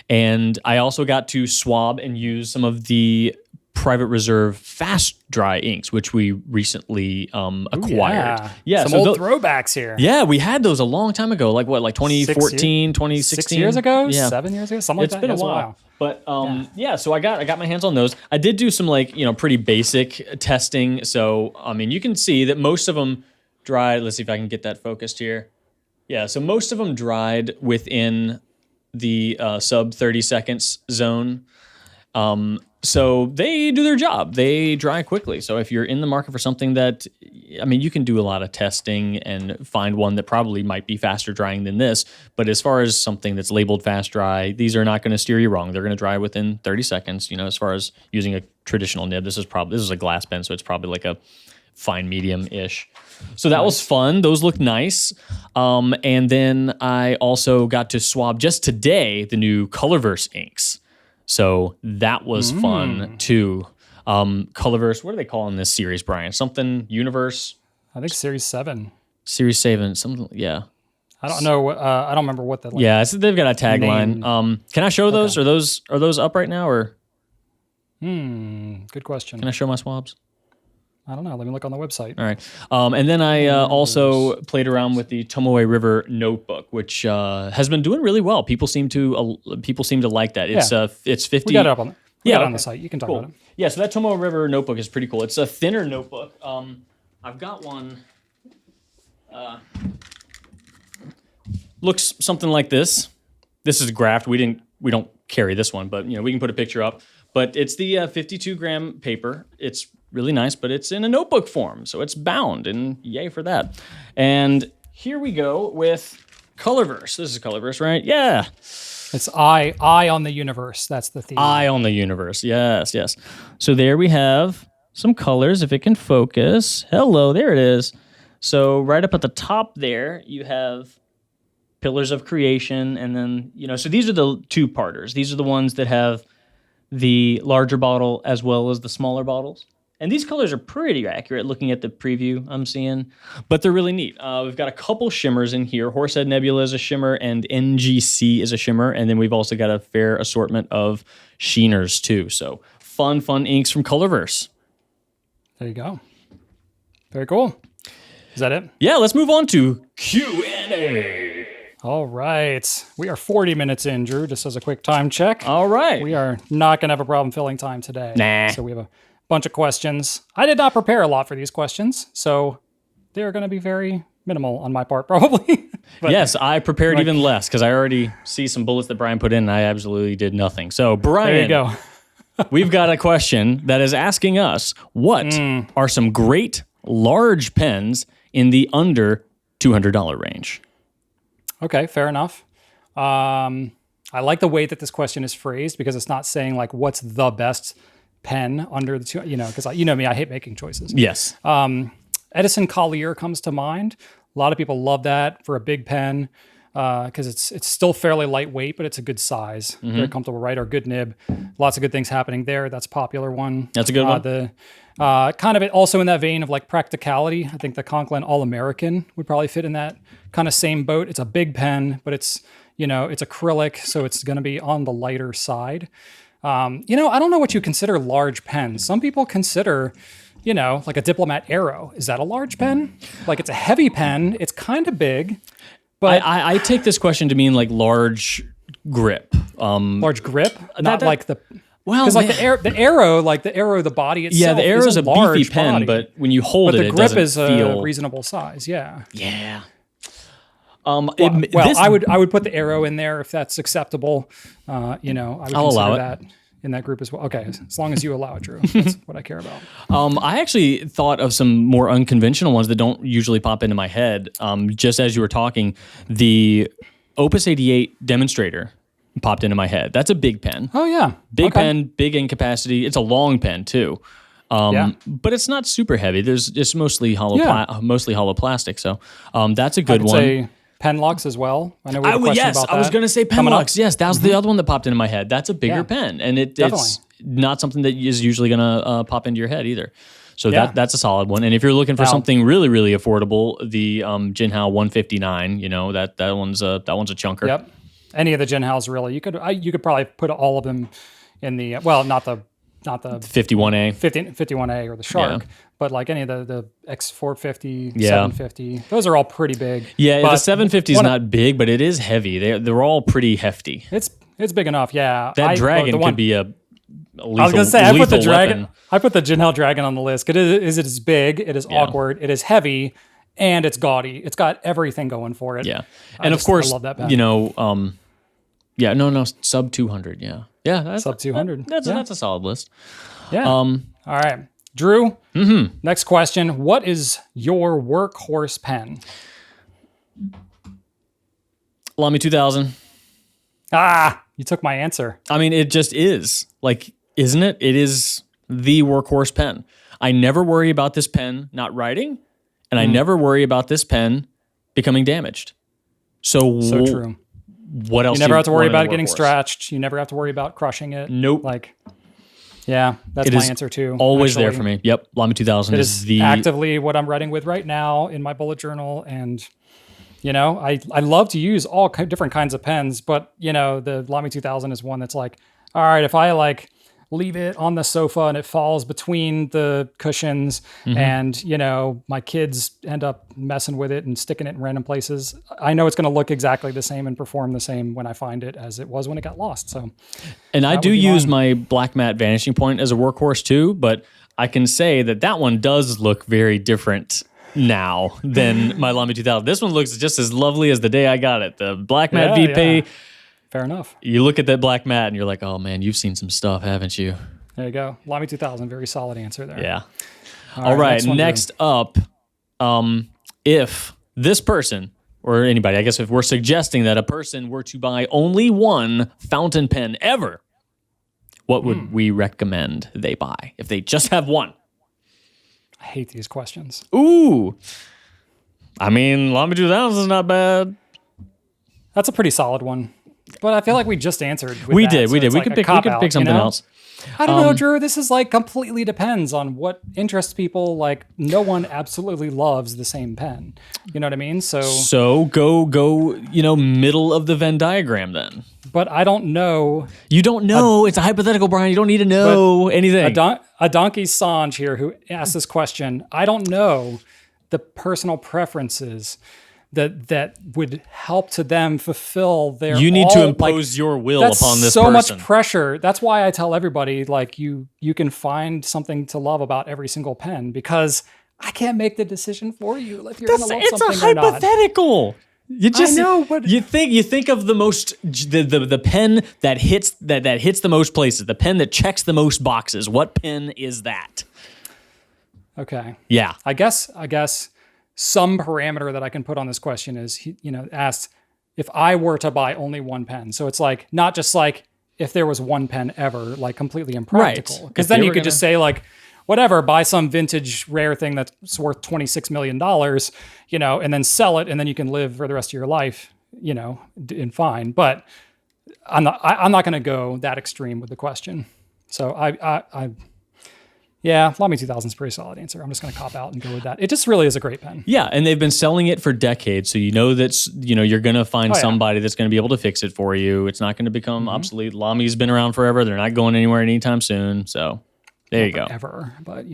And I also got to swab and use some of the Private Reserve fast dry inks, which we recently acquired. Some old throwbacks here. Yeah, we had those a long time ago, like 2014, 2016? 6 years ago? Yeah. 7 years ago? Something like that? It's been a while. But so I got my hands on those. I did do some pretty basic testing. So, I mean, you can see that most of them dried. Let's see if I can get that focused here. Yeah, so most of them dried within the sub 30 seconds zone. So they do their job. They dry quickly. So if you're in the market for something that, I mean, you can do a lot of testing and find one that probably might be faster drying than this. But as far as something that's labeled fast dry, these are not going to steer you wrong. They're going to dry within 30 seconds. As far as using a traditional nib, this is a glass pen, so it's probably like a fine medium-ish. So that was fun. Those look nice. And then I also got to swab just today the new Colorverse inks. So that was fun too. Colorverse, what are they calling this series, Brian? Something Universe? I think Series 7. Series 7, something, yeah. I don't know. I don't remember what that. Yeah, so they've got a tagline. Can I show those? Are those up right now or? Good question. Can I show my swabs? I don't know. Let me look on the website. All right. And then I also played around with the Tomoe River notebook, which has been doing really well. People seem to like that. It's 50. We got it up on on the site. You can talk about it. Yeah. So that Tomoe River notebook is pretty cool. It's a thinner notebook. I've got one. looks something like this. This is graphed. We don't carry this one, but we can put a picture up. But it's the 52-gram paper. It's really nice, but it's in a notebook form, so it's bound, and yay for that. And here we go with Colorverse. This is Colorverse, right? Yeah. It's eye on the universe. That's the theme. Eye on the universe. Yes, yes. So there we have some colors, if it can focus. Hello, there it is. So right up at the top there, you have Pillars of Creation, and then, so these are the two-parters. These are the ones that have the larger bottle as well as the smaller bottles. And these colors are pretty accurate looking at the preview I'm seeing, but they're really neat. We've got a couple shimmers in here. Horsehead Nebula is a shimmer and NGC is a shimmer. And then we've also got a fair assortment of sheeners too. So fun inks from Colorverse. There you go. Very cool. Is that it? Yeah, let's move on to Q&A. All right. We are 40 minutes in, Drew, just as a quick time check. All right. We are not going to have a problem filling time today. Nah. So we have a bunch of questions. I did not prepare a lot for these questions, so they're going to be very minimal on my part, probably. But yes, I prepared even less because I already see some bullets that Brian put in, and I absolutely did nothing. So, Brian, there you go. We've got a question that is asking us, what are some great large pens in the under $200 range? Okay, fair enough. I like the way that this question is phrased because it's not saying like what's the best pen under the two, because me, I hate making choices. Yes. Edison Collier comes to mind. A lot of people love that for a big pen because it's still fairly lightweight, but it's a good size, very comfortable, right? Or good nib. Lots of good things happening there. That's a popular one. That's a good one. The kind of also in that vein of like practicality. I think the Conklin All-American would probably fit in that kind of same boat. It's a big pen, but it's acrylic, so it's going to be on the lighter side. I don't know what you consider large pens. Some people consider, like a Diplomat Arrow. Is that a large pen? Like it's a heavy pen. It's kind of big, but I take this question to mean like large grip. Large grip, not like the. Well, because like the arrow, the body itself. Yeah, the arrow is a beefy pen, body, but when you hold but it, the it grip doesn't is feel a reasonable size. Yeah. Yeah. I would put the arrow in there if that's acceptable. I would consider that in that group as well. Okay, as long as you allow it, Drew. That's what I care about. I actually thought of some more unconventional ones that don't usually pop into my head. Just as you were talking, the Opus 88 Demonstrator popped into my head. That's a big pen. Oh yeah, big pen, big ink capacity. It's a long pen too. But it's not super heavy. There's just mostly hollow plastic. So that's a good one. Say Penlux as well. I know we have a question about that. I was going to say Penlux. Yes, that was the other one that popped into my head. That's a bigger pen, and it's not something that is usually going to pop into your head either. So that's a solid one. And if you're looking for something really, really affordable, the Jinhao 159, that one's a chunker. Yep. Any of the Jinhaos really. You could probably put all of them in the not the 51A, 51A or the Shark, but like any of the X450, 750, those are all pretty big. Yeah, the 750 is not big, but it is heavy. They're all pretty hefty. It's big enough. Yeah, that Dragon could be a lethal, I was gonna say I put the Dragon. Weapon. I put the Jinhao Dragon on the list. It is big. It is awkward. It is heavy, and it's gaudy. It's got everything going for it. Yeah, and of course, I love that pen. sub 200. Yeah, that's sub 200. That's a solid list. Yeah. All right, Drew. Next question: what is your workhorse pen? Lamy 2000. You took my answer. I mean, it just is. Like, isn't it? It is the workhorse pen. I never worry about this pen not writing, and I never worry about this pen becoming damaged. So true. What else? You never have to worry about it getting scratched. You never have to worry about crushing it. Nope. That's my answer too. Always there for me. Yep. Lamy 2000 is the actively what I'm writing with right now in my bullet journal. And, I love to use all different kinds of pens, but, the Lamy 2000 is one that's like, all right, if I leave it on the sofa and it falls between the cushions and, my kids end up messing with it and sticking it in random places, I know it's going to look exactly the same and perform the same when I find it as it was when it got lost. So, and I do use my black matte vanishing point as a workhorse too, but I can say that one does look very different now than my Lamy 2000. This one looks just as lovely as the day I got it. The black matte VP. Yeah. Fair enough. You look at that black matte and you're like, oh man, you've seen some stuff, haven't you? There you go. Lamy 2000, very solid answer there. Yeah. All right. Next up, if this person or anybody, I guess if we're suggesting that a person were to buy only one fountain pen ever, what would we recommend they buy if they just have one? I hate these questions. Ooh. I mean, Lamy 2000 is not bad. That's a pretty solid one. But I feel like we just answered. We did. We could pick something else. I don't know, Drew. This is like completely depends on what interests people. Like no one absolutely loves the same pen. You know what I mean? So go, middle of the Venn diagram then. But I don't know. You don't know. It's a hypothetical, Brian. You don't need to know anything. A donkey Sanj here who asked this question. I don't know the personal preferences that would help to them fulfill their. You need to impose your will upon this so person. Much pressure. That's why I tell everybody like you can find something to love about every single pen because I can't make the decision for you if you're going to love something or not. It's a hypothetical. You just I know, but you think of the most the pen that hits the most places, the pen that checks the most boxes. What pen is that? Okay. Yeah. I guess some parameter that I can put on this question is, asked if I were to buy only one pen. So it's like, not just like if there was one pen ever, like completely impractical. Because then you could just say like, whatever, buy some vintage rare thing that's worth $26 million, and then sell it. And then you can live for the rest of your life, and fine. But I'm not going to go that extreme with the question. So yeah, Lamy 2000 is a pretty solid answer. I'm just going to cop out and go with that. It just really is a great pen. Yeah, and they've been selling it for decades, so you're going to find somebody that's going to be able to fix it for you. It's not going to become obsolete. Lamy's been around forever. They're not going anywhere anytime soon. So there you go. Ever, but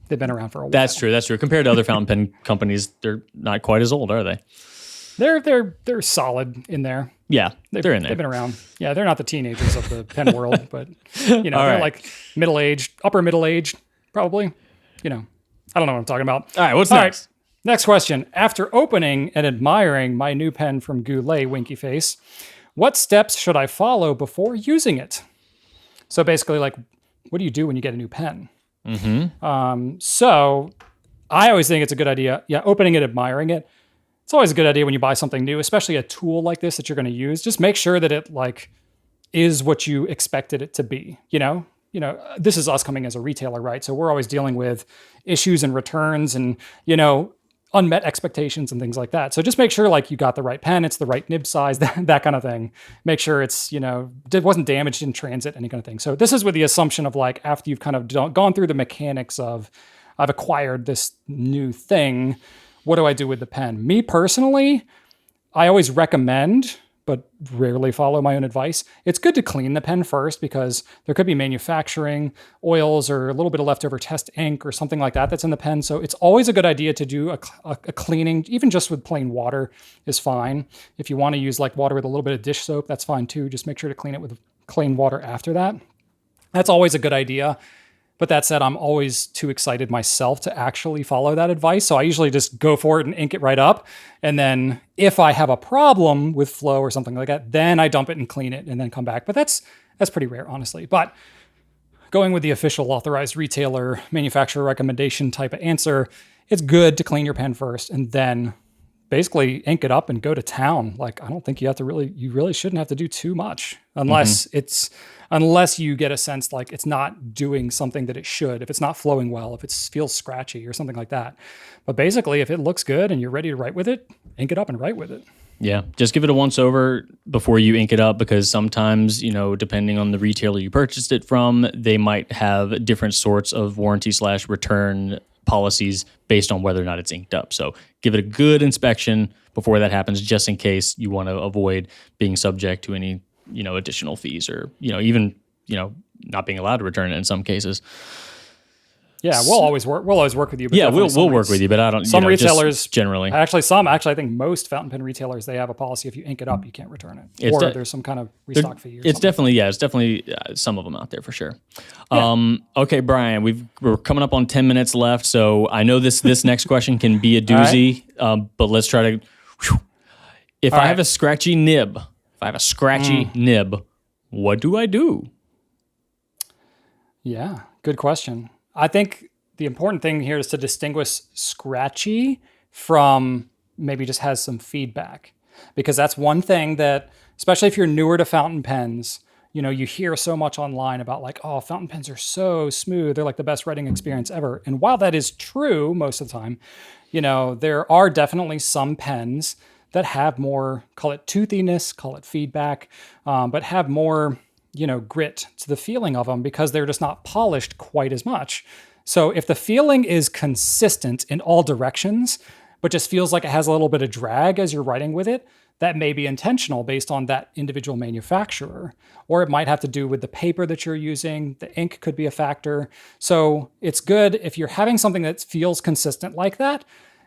they've been around for a while. That's true. Compared to other fountain pen companies, they're not quite as old, are they? They're solid in there. Yeah, they're in there. They've been around. Yeah, they're not the teenagers of the pen world, but they're like middle-aged, upper middle-aged, probably. I don't know what I'm talking about. All right, what's next? Right, next question. After opening and admiring my new pen from Goulet, winky face, what steps should I follow before using it? So basically, like, what do you do when you get a new pen? So I always think it's a good idea. Yeah, opening and admiring it. It's always a good idea when you buy something new, especially a tool like this that you're going to use. Just make sure that it like is what you expected it to be. This is us coming as a retailer, right? So we're always dealing with issues and returns and unmet expectations and things like that. So just make sure like you got the right pen, it's the right nib size, that kind of thing. Make sure it's it wasn't damaged in transit, any kind of thing. So this is with the assumption of like after you've kind of gone through the mechanics of I've acquired this new thing. What do I do with the pen? Me personally, I always recommend, but rarely follow my own advice. It's good to clean the pen first because there could be manufacturing oils or a little bit of leftover test ink or something like that that's in the pen. So it's always a good idea to do a cleaning, even just with plain water is fine. If you want to use like water with a little bit of dish soap, that's fine too. Just make sure to clean it with clean water after that. That's always a good idea. But that said, I'm always too excited myself to actually follow that advice. So I usually just go for it and ink it right up. And then if I have a problem with flow or something like that, then I dump it and clean it and then come back. But that's pretty rare, honestly. But going with the official authorized retailer manufacturer recommendation type of answer, it's good to clean your pen first and then basically ink it up and go to town. Like, I don't think you really shouldn't have to do too much unless you get a sense like it's not doing something that it should, if it's not flowing well, if it feels scratchy or something like that. But basically, if it looks good and you're ready to write with it, ink it up and write with it. Yeah, just give it a once over before you ink it up because sometimes, depending on the retailer you purchased it from, they might have different sorts of warranty/return policies based on whether or not it's inked up. So give it a good inspection before that happens, just in case you want to avoid being subject to any, additional fees or, even, not being allowed to return it in some cases. Yeah, we'll always work. We'll always work with you. But Yeah, we'll definitely work with you, but I don't. Some just retailers generally. Actually, I think most fountain pen retailers, they have a policy: if you ink it up, you can't return it, or there's some kind of restock fee. It's definitely some of them out there for sure. Yeah. Okay, Brian, we're coming up on 10 minutes left, so I know this next question can be a doozy, but let's try to. If I have a scratchy nib, what do I do? Yeah, good question. I think the important thing here is to distinguish scratchy from maybe just has some feedback, because that's one thing that, especially if you're newer to fountain pens, you hear so much online about like, oh, fountain pens are so smooth. They're like the best writing experience ever. And while that is true most of the time, there are definitely some pens that have more, call it toothiness, call it feedback, but have more, grit to the feeling of them because they're just not polished quite as much. So if the feeling is consistent in all directions, but just feels like it has a little bit of drag as you're writing with it, that may be intentional based on that individual manufacturer. Or it might have to do with the paper that you're using. The ink could be a factor. So it's good if you're having something that feels consistent like that,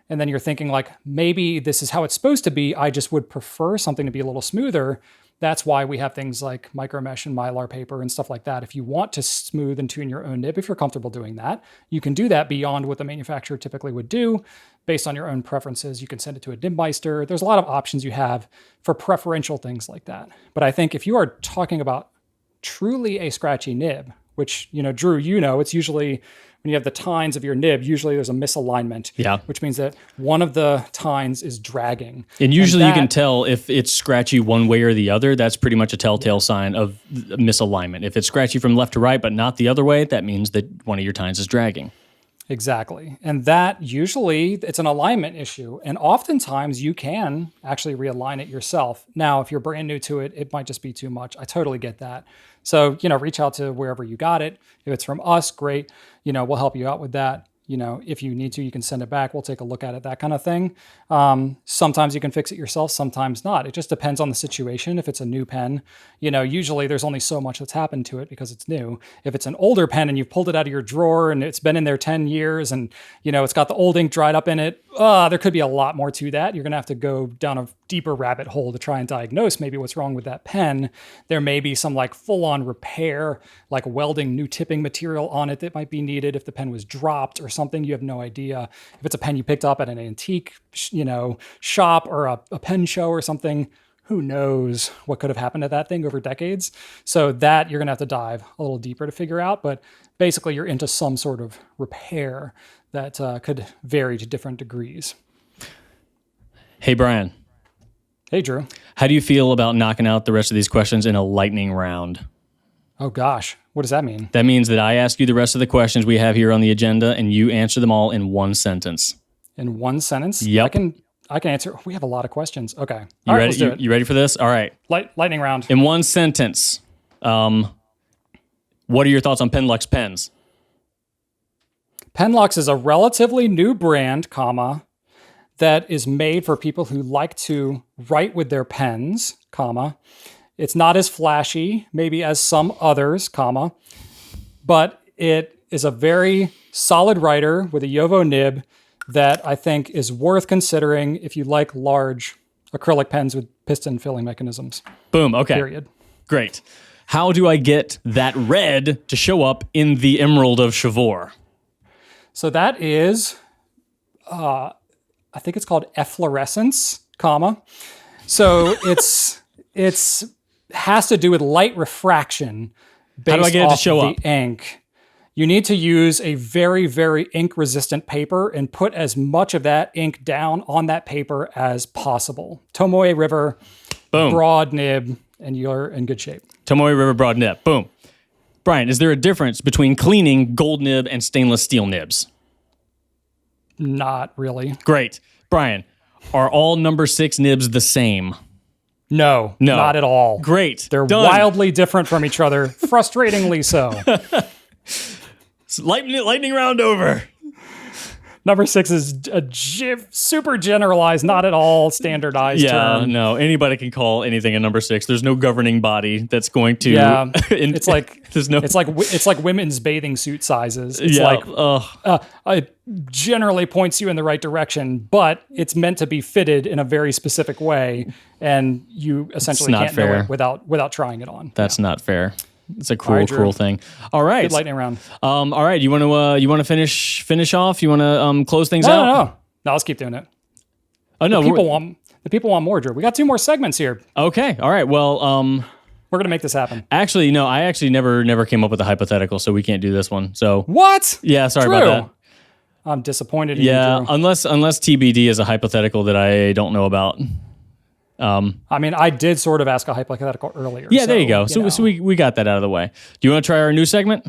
and then you're thinking like, maybe this is how it's supposed to be, I just would prefer something to be a little smoother. That's why we have things like micro mesh and Mylar paper and stuff like that. If you want to smooth and tune your own nib, if you're comfortable doing that, you can do that beyond what the manufacturer typically would do based on your own preferences. You can send it to a nibmeister. There's a lot of options you have for preferential things like that. But I think if you are talking about truly a scratchy nib, which, Drew, it's usually when you have the tines of your nib, usually there's a misalignment, which means that one of the tines is dragging. And usually you can tell if it's scratchy one way or the other. That's pretty much a telltale sign of misalignment. If it's scratchy from left to right, but not the other way, that means that one of your tines is dragging. Exactly. And that usually it's an alignment issue. And oftentimes you can actually realign it yourself. Now, if you're brand new to it, it might just be too much. I totally get that. So, reach out to wherever you got it. If it's from us, great. We'll help you out with that. If you need to, you can send it back. We'll take a look at it, that kind of thing. Sometimes you can fix it yourself, sometimes not. It just depends on the situation. If it's a new pen, usually there's only so much that's happened to it because it's new. If it's an older pen and you've pulled it out of your drawer and it's been in there 10 years and, it's got the old ink dried up in it, there could be a lot more to that. You're going to have to go down a deeper rabbit hole to try and diagnose maybe what's wrong with that pen. There may be some like full-on repair, like welding new tipping material on it that might be needed if the pen was dropped or something. You have no idea. If it's a pen you picked up at an antique, shop or a pen show or something, who knows what could have happened to that thing over decades. So that you're going to have to dive a little deeper to figure out. But basically you're into some sort of repair that could vary to different degrees. Hey, Brian. Hey, Drew. How do you feel about knocking out the rest of these questions in a lightning round? Oh, gosh. What does that mean? That means that I ask you the rest of the questions we have here on the agenda, and you answer them all in one sentence. In one sentence? Yep. I can answer. We have a lot of questions. Okay. You ready? Let's do it. You ready for this? All right. Lightning round. In one sentence, what are your thoughts on Penlux pens? Penlux is a relatively new brand, that is made for people who like to write with their pens, It's not as flashy, maybe as some others, but it is a very solid writer with a Yovo nib that I think is worth considering if you like large acrylic pens with piston filling mechanisms. Boom. Okay. Period. Great. How do I get that red to show up in the Emerald of Chivor? So that is, I think it's called efflorescence, So it's has to do with light refraction based How do I get it to show off the ink. You need to use a very, very ink-resistant paper and put as much of that ink down on that paper as possible. Tomoe River, boom, broad nib, and you're in good shape. Tomoe River broad nib, boom. Brian, is there a difference between cleaning gold nib and stainless steel nibs? Not really. Great. Brian, are all number 6 nibs the same? No, not at all. Great. They're done. Wildly different from each other, frustratingly so. Lightning round over. Number 6 is a super generalized, not at all standardized term. No, anybody can call anything a number 6. There's no governing body that's going to. Yeah, it's like there's no. It's like women's bathing suit sizes. It's it generally points you in the right direction, but it's meant to be fitted in a very specific way, and you essentially can't know it without trying it on. That's not fair. It's a cruel thing. All right. Good lightning round. All right. You want to finish off? You want to close things out? No, let's keep doing it. Oh no, the people want more, Drew. We got 2 more segments here. Okay. All right. Well, we're gonna make this happen. Actually, no. I actually never came up with a hypothetical, so we can't do this one. So what? Yeah. Sorry about that. I'm disappointed in you, Drew. unless TBD is a hypothetical that I don't know about. I mean, I did sort of ask a hypothetical earlier. Yeah, there you go. So we got that out of the way. Do you want to try our new segment?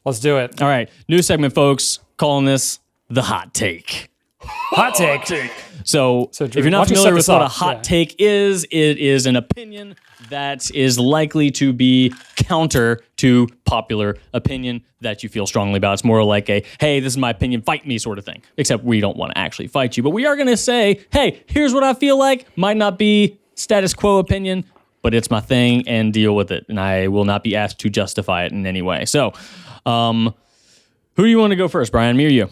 Let's do it. All right. New segment, folks. Calling this the hot take. Hot take. So if you're not familiar with what a hot take is, it is an opinion that is likely to be counter to popular opinion that you feel strongly about. It's more like a, hey, this is my opinion, fight me sort of thing. Except we don't want to actually fight you. But we are going to say, hey, here's what I feel like. Might not be status quo opinion, but it's my thing and deal with it. And I will not be asked to justify it in any way. So who do you want to go first, Brian, me or you?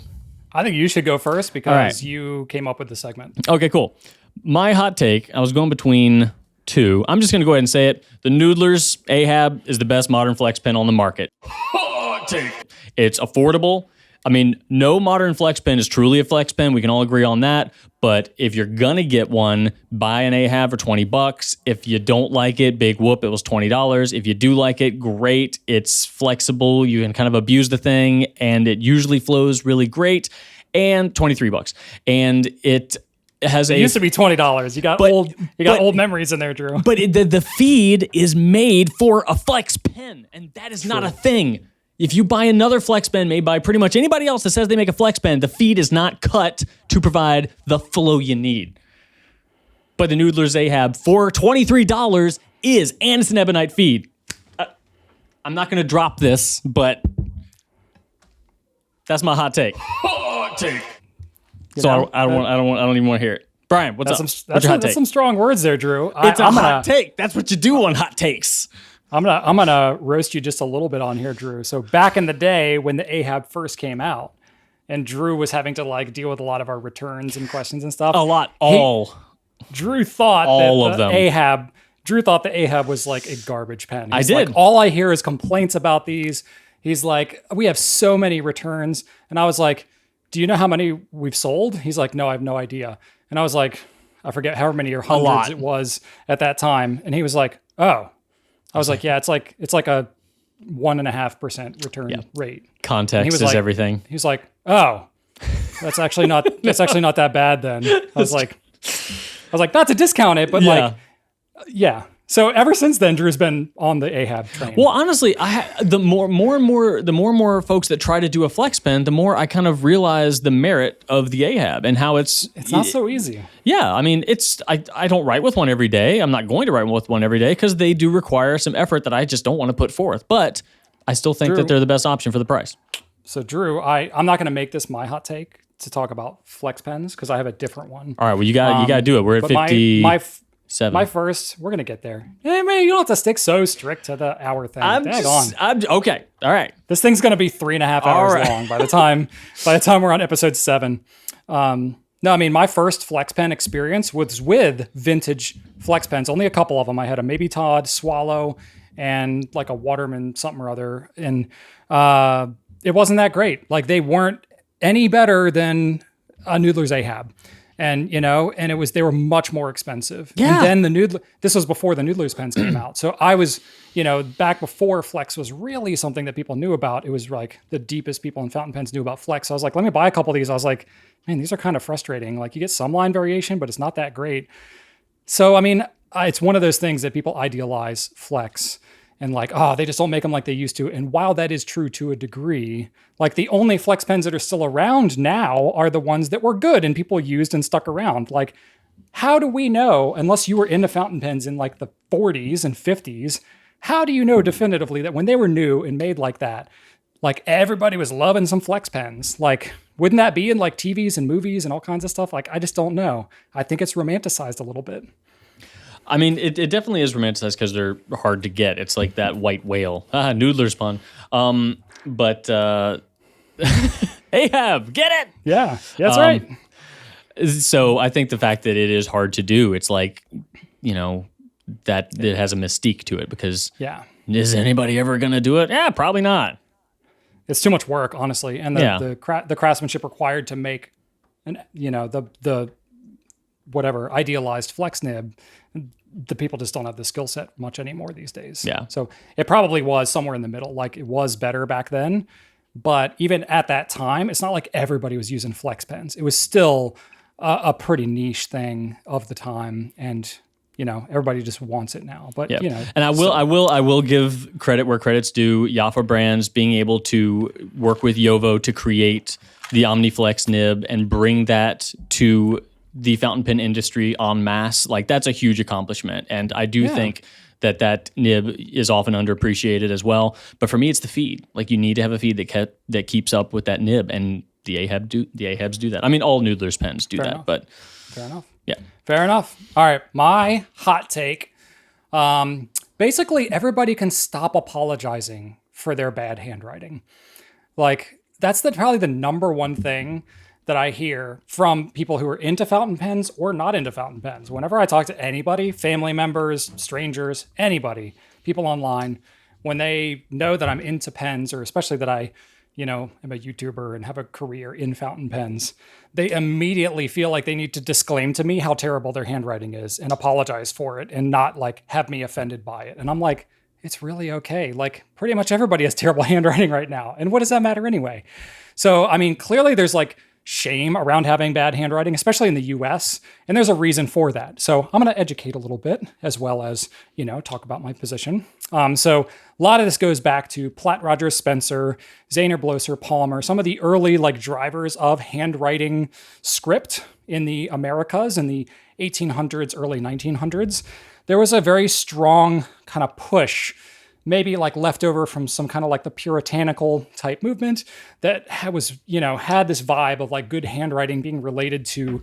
I think you should go first because you came up with the segment. Okay, cool. My hot take, I was going between 2. I'm just going to go ahead and say it. The Noodler's Ahab is the best modern flex pen on the market. Hot take. It's affordable. I mean, no modern flex pen is truly a flex pen. We can all agree on that. But if you're going to get one, buy an Ahab for $20. If you don't like it, big whoop, it was $20. If you do like it, great. It's flexible. You can kind of abuse the thing, and it usually flows really great. And $23. And it used to be $20. You got old memories in there, Drew. But the feed is made for a flex pen, and that is not a thing. If you buy another flex pen made by pretty much anybody else that says they make a flex pen, the feed is not cut to provide the flow you need. But the Noodler's Ahab for $23 is, and it's an ebonite feed. I'm not going to drop this, but that's my hot take. Hot take. So I don't even want to hear it. Brian, what's up? What's your hot take? That's some strong words there, Drew. It's a hot take. That's what you do on hot takes. I'm gonna roast you just a little bit on here, Drew. So back in the day when the Ahab first came out, and Drew was having to deal with a lot of our returns and questions and stuff. Drew thought the Ahab was like a garbage pen. He's like, all I hear is complaints about these. He's like, we have so many returns, and I was like, do you know how many we've sold? He's like, no, I have no idea. And I was like, I forget however many or hundreds it was at that time. And he was like, oh. I was like, yeah, it's like a 1.5% return rate. Context is everything. He was like, oh, that's actually not that bad then. I was like, not to discount it, but yeah. So ever since then, Drew's been on the Ahab train. Well, honestly, the more and more folks that try to do a flex pen, the more I kind of realize the merit of the Ahab and how it's not so easy. Yeah, I mean, I don't write with one every day. I'm not going to write with one every day because they do require some effort that I just don't want to put forth. But I still think that they're the best option for the price. So Drew, I'm not going to make this my hot take to talk about flex pens because I have a different one. All right, well you got to do it. We're at 50. My first, we're gonna get there. Hey, man, you don't have to stick so strict to the hour thing. Okay, all right. This thing's gonna be 3.5 hours long by the time we're on episode 7. No, I mean my first flex pen experience was with vintage flex pens. Only a couple of them. I had a Maybe Todd Swallow and like a Waterman something or other, and it wasn't that great. Like they weren't any better than a Noodler's Ahab. And, they were much more expensive. Yeah. And then this was before the Noodler's pens came out. So I was, back before Flex was really something that people knew about. It was like the deepest people in fountain pens knew about Flex. So I was like, let me buy a couple of these. I was like, man, these are kind of frustrating. Like you get some line variation, but it's not that great. So, I mean, it's one of those things that people idealize Flex and like, they just don't make them like they used to. And while that is true to a degree, like the only flex pens that are still around now are the ones that were good and people used and stuck around. Like, how do we know, unless you were into fountain pens in like the 40s and 50s, how do you know definitively that when they were new and made like that, like everybody was loving some flex pens? Like Wouldn't that be in like TVs and movies and all kinds of stuff? Like, I just don't know. I think it's romanticized a little bit. I mean, it definitely is romanticized because they're hard to get. It's like that white whale. Noodler's pun. But Ahab, get it? Yeah, that's right. So I think the fact that it is hard to do, it's like, that it has a mystique to it because is anybody ever going to do it? Yeah, probably not. It's too much work, honestly. And the craftsmanship required to make the whatever idealized flex nib, the people just don't have the skill set much anymore these days. Yeah. So it probably was somewhere in the middle. Like it was better back then, but even at that time, it's not like everybody was using flex pens. It was still a pretty niche thing of the time, and everybody just wants it now. But and I will give credit where credit's due. Jaffa Brands being able to work with Yovo to create the OmniFlex nib and bring that to the fountain pen industry en masse, like that's a huge accomplishment. And I do think that nib is often underappreciated as well. But for me, it's the feed. Like you need to have a feed that keeps up with that nib, and the Ahabs do that. I mean, all Noodler's pens do that, but fair enough. Yeah, fair enough. All right, my hot take. Basically, everybody can stop apologizing for their bad handwriting. Like that's probably the number one thing that I hear from people who are into fountain pens or not into fountain pens. Whenever I talk to anybody, family members, strangers, anybody, people online, when they know that I'm into pens, or especially that I, am a YouTuber and have a career in fountain pens, they immediately feel like they need to disclaim to me how terrible their handwriting is and apologize for it and not like have me offended by it. And I'm like, it's really okay. Like pretty much everybody has terrible handwriting right now. And what does that matter anyway? So, I mean, clearly there's like shame around having bad handwriting, especially in the US. And there's a reason for that. So I'm going to educate a little bit as well as, talk about my position. So a lot of this goes back to Platt Rogers Spencer, Zahner Blosser, Palmer, some of the early like drivers of handwriting script in the Americas in the 1800s, early 1900s. There was a very strong kind of push, maybe like leftover from some kind of like the puritanical type movement that had this vibe of like good handwriting being related to,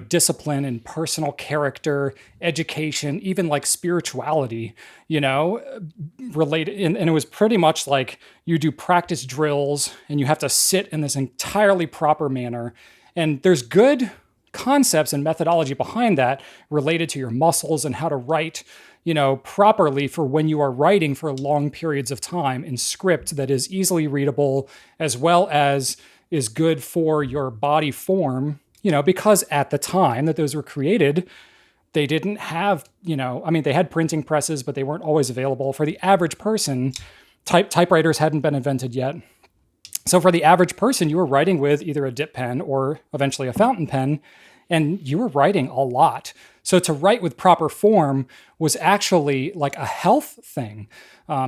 discipline and personal character, education, even like spirituality, related. And it was pretty much like you do practice drills and you have to sit in this entirely proper manner. And there's good concepts and methodology behind that related to your muscles and how to write properly for when you are writing for long periods of time in script that is easily readable, as well as is good for your body form, because at the time that those were created, they didn't have, they had printing presses, but they weren't always available. For the average person, typewriters hadn't been invented yet. So for the average person, you were writing with either a dip pen or eventually a fountain pen, and you were writing a lot. So to write with proper form was actually like a health thing.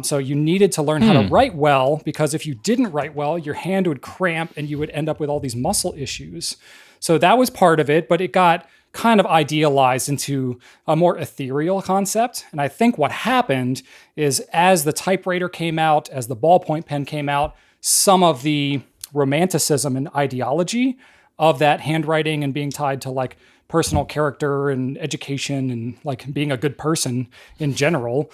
So you needed to learn how to write well, because if you didn't write well, your hand would cramp and you would end up with all these muscle issues. So that was part of it, but it got kind of idealized into a more ethereal concept. And I think what happened is as the typewriter came out, as the ballpoint pen came out, some of the romanticism and ideology of that handwriting and being tied to like personal character and education and like being a good person in general,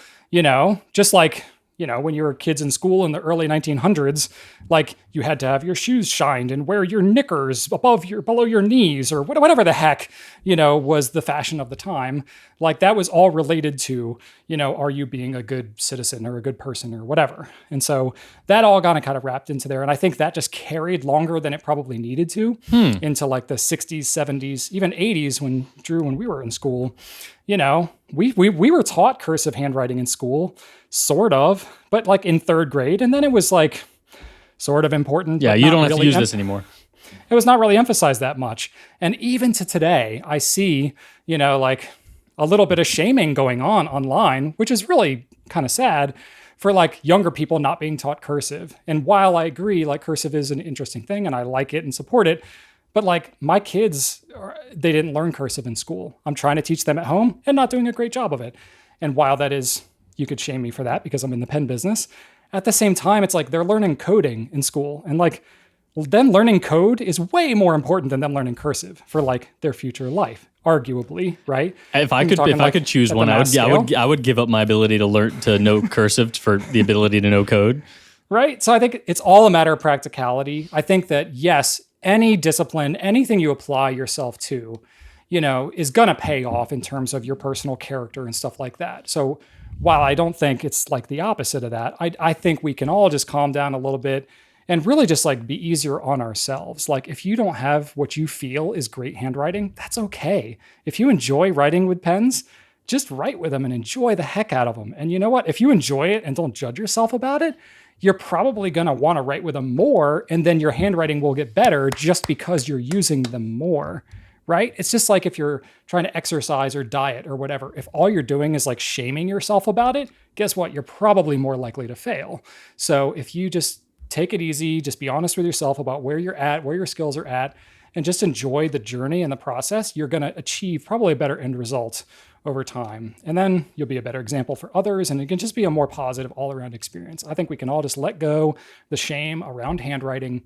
just like, when you were kids in school in the early 1900s, like you had to have your shoes shined and wear your knickers below your knees or whatever the heck, was the fashion of the time. Like that was all related to, are you being a good citizen or a good person or whatever. And so that all got kind of wrapped into there. And I think that just carried longer than it probably needed to into like the 60s, 70s, even 80s when we were in school. We were taught cursive handwriting in school, sort of, but like in third grade. And then it was like sort of important. Yeah, you don't have to use this anymore. It was not really emphasized that much. And even to today, I see, like a little bit of shaming going on online, which is really kind of sad for like younger people not being taught cursive. And while I agree, like cursive is an interesting thing and I like it and support it, but like my kids, they didn't learn cursive in school. I'm trying to teach them at home and not doing a great job of it. And while that is, you could shame me for that because I'm in the pen business, at the same time, it's like they're learning coding in school. And like, Well, them learning code is way more important than them learning cursive for like their future life, arguably, right? If I could choose one, I would give up my ability to know cursive for the ability to know code. Right. So I think it's all a matter of practicality. I think that yes, any discipline, anything you apply yourself to, is going to pay off in terms of your personal character and stuff like that. So while I don't think it's like the opposite of that, I think we can all just calm down a little bit and really just like be easier on ourselves. Like if you don't have what you feel is great handwriting, that's okay. If you enjoy writing with pens, just write with them and enjoy the heck out of them. And you know what? If you enjoy it and don't judge yourself about it, you're probably going to want to write with them more, and then your handwriting will get better just because you're using them more, right? It's just like if you're trying to exercise or diet or whatever. If all you're doing is like shaming yourself about it, guess what? You're probably more likely to fail. So if you just take it easy, just be honest with yourself about where you're at, where your skills are at, and just enjoy the journey and the process, you're going to achieve probably a better end result over time. And then you'll be a better example for others, and it can just be a more positive all-around experience. I think we can all just let go the shame around handwriting.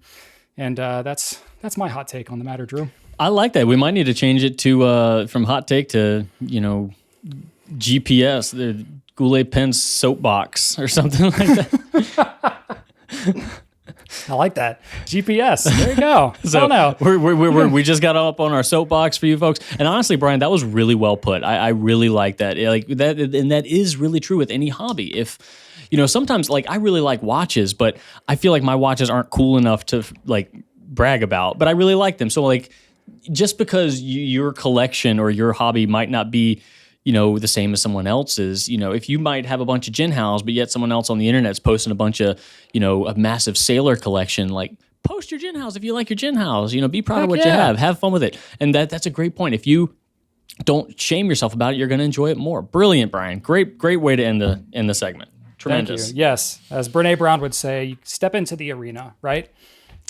And that's my hot take on the matter, Drew. I like that. We might need to change it to from hot take to, GPS, the Goulet Pens soapbox or something like that. I like that. GPS. There you go. So I don't know. We just got up on our soapbox for you folks. And honestly, Brian, that was really well put. I really like that. Like that, and that is really true with any hobby. If sometimes like I really like watches, but I feel like my watches aren't cool enough to like brag about. But I really like them. So like, just because your collection or your hobby might not be the same as someone else's, if you might have a bunch of gin house, but yet someone else on the internet's posting a bunch of, a massive sailor collection, like post your gin house if you like your gin house, be proud of what you have fun with it. And that's a great point. If you don't shame yourself about it, you're going to enjoy it more. Brilliant, Brian. Great way to end the segment. Tremendous. Thank you. Yes. As Brene Brown would say, you step into the arena, right?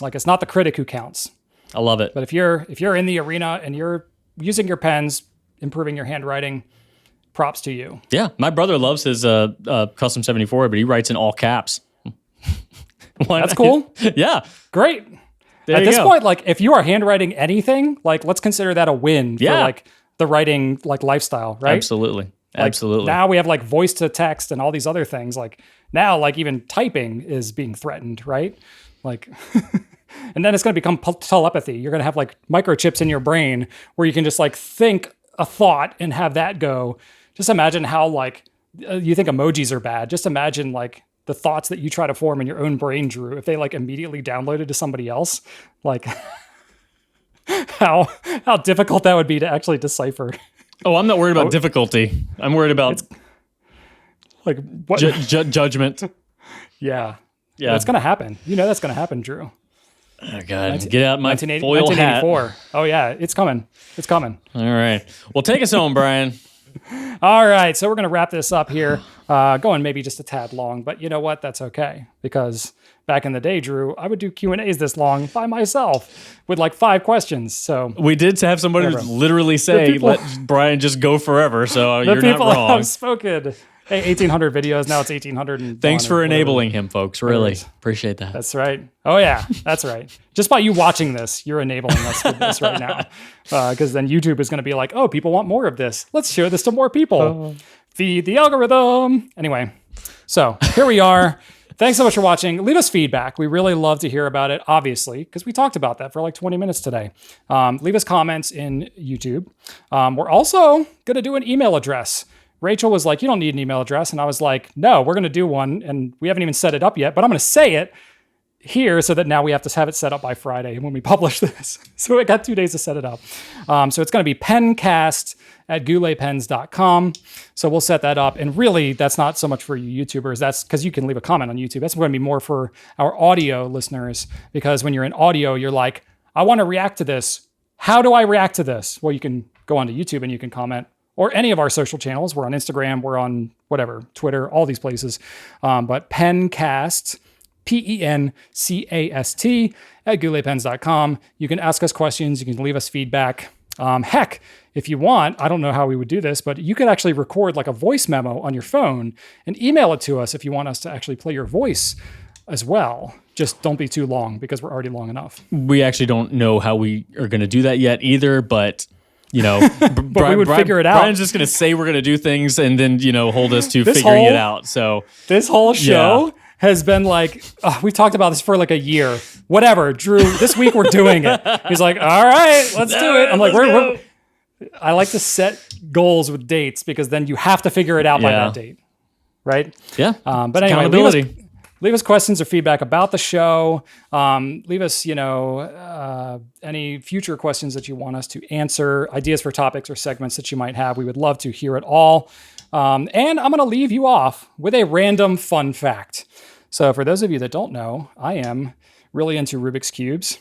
Like it's not the critic who counts. I love it. But if you're in the arena and you're using your pens, improving your handwriting, props to you. Yeah, my brother loves his custom 74, but he writes in all caps. That's cool. Yeah, great. At this point, like if you are handwriting anything, like let's consider that a win for like the writing like lifestyle, right? Absolutely. Absolutely. Now we have like voice to text and all these other things. Like now, like even typing is being threatened, right? Like. And then it's going to become telepathy. You're going to have like microchips in your brain where you can just like think a thought and have that go. Just imagine how like you think emojis are bad. Just imagine like the thoughts that you try to form in your own brain, Drew, if they like immediately downloaded to somebody else, like how difficult that would be to actually decipher. Oh, I'm not worried about difficulty. I'm worried about like what judgment. Yeah. That's going to happen. That's going to happen, Drew. Oh, God. Get out my foil hat. Oh, yeah. It's coming. It's coming. All right. Well, take us home, Brian. All right. So we're going to wrap this up here. Going maybe just a tad long, but you know what? That's okay. Because back in the day, Drew, I would do Q&As this long by myself with like 5 questions. So we did have somebody literally say, let Brian just go forever. So you're not wrong. The people have spoken. Hey, 1,800 videos. Now it's 1,800. Thanks for enabling him, folks. Really appreciate that. That's right. Oh, yeah. That's right. Just by you watching this, you're enabling us with this right now. Because then YouTube is going to be like, oh, people want more of this. Let's share this to more people. Feed the algorithm. Anyway, so here we are. Thanks so much for watching. Leave us feedback. We really love to hear about it, obviously, because we talked about that for like 20 minutes today. Leave us comments in YouTube. We're also going to do an email address. Rachel was like, you don't need an email address. And I was like, no, we're going to do one. And we haven't even set it up yet, but I'm going to say it here so that now we have to have it set up by Friday when we publish this. So I got 2 days to set it up. So it's going to be pencast@gouletpens.com. So we'll set that up. And really, that's not so much for you YouTubers. That's because you can leave a comment on YouTube. That's going to be more for our audio listeners, because when you're in audio, you're like, I want to react to this. How do I react to this? Well, you can go onto YouTube and you can comment. Or any of our social channels. We're on Instagram, we're on whatever, Twitter, all these places. But Pencast, Pencast @gouletpens.com. You can ask us questions, you can leave us feedback. Heck, if you want, I don't know how we would do this, but you could actually record like a voice memo on your phone and email it to us if you want us to actually play your voice as well. Just don't be too long because we're already long enough. We actually don't know how we are going to do that yet either, but you know, but we would figure it out. Brian's just going to say we're going to do things and then, you know, hold us to figuring it out. So this whole show has been like, we talked about this for like a year. Whatever, Drew, this week we're doing it. He's like, all right, let's do it. I'm like, I like to set goals with dates because then you have to figure it out by that date. Right? Yeah. But anyway, leave us questions or feedback about the show. Leave us, any future questions that you want us to answer, ideas for topics or segments that you might have. We would love to hear it all. And I'm going to leave you off with a random fun fact. So for those of you that don't know, I am really into Rubik's Cubes.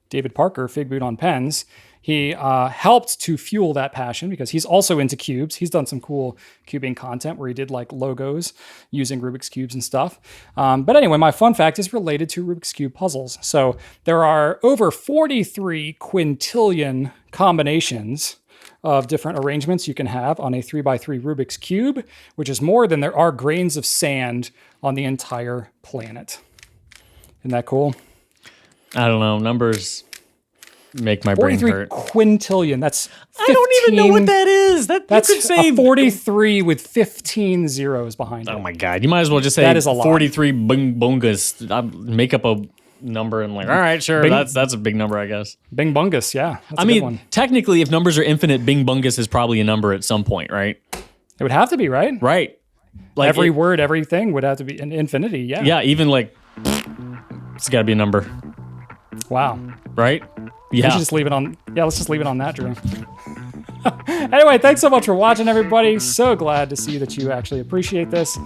David Parker, Fig Boot on Pens, he helped to fuel that passion because he's also into cubes. He's done some cool cubing content where he did like logos using Rubik's Cubes and stuff. But anyway, my fun fact is related to Rubik's Cube puzzles. So there are over 43 quintillion combinations of different arrangements you can have on a 3x3 Rubik's Cube, which is more than there are grains of sand on the entire planet. Isn't that cool? I don't know. Numbers make my brain hurt. 43 quintillion. That's 15, I don't even know what that is. That's you could say a 43 with 15 zeros behind it. Oh my God. You might as well just say that is a lot. 43 bungus. Make up a number and like, all right, sure. That's a big number, I guess. Bing bungus. Yeah. That's a good one. Technically, if numbers are infinite, Bing bungus is probably a number at some point, right? It would have to be, right? Right. Like every word, everything would have to be an infinity. Yeah. Yeah. Even like, it's got to be a number. Wow. Right? Yeah. We should just leave it on. Yeah, let's just leave it on that, Drew. Anyway, thanks so much for watching, everybody. So glad to see that you actually appreciate this.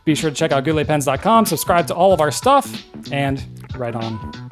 Be sure to check out gouletpens.com, subscribe to all of our stuff, and write on.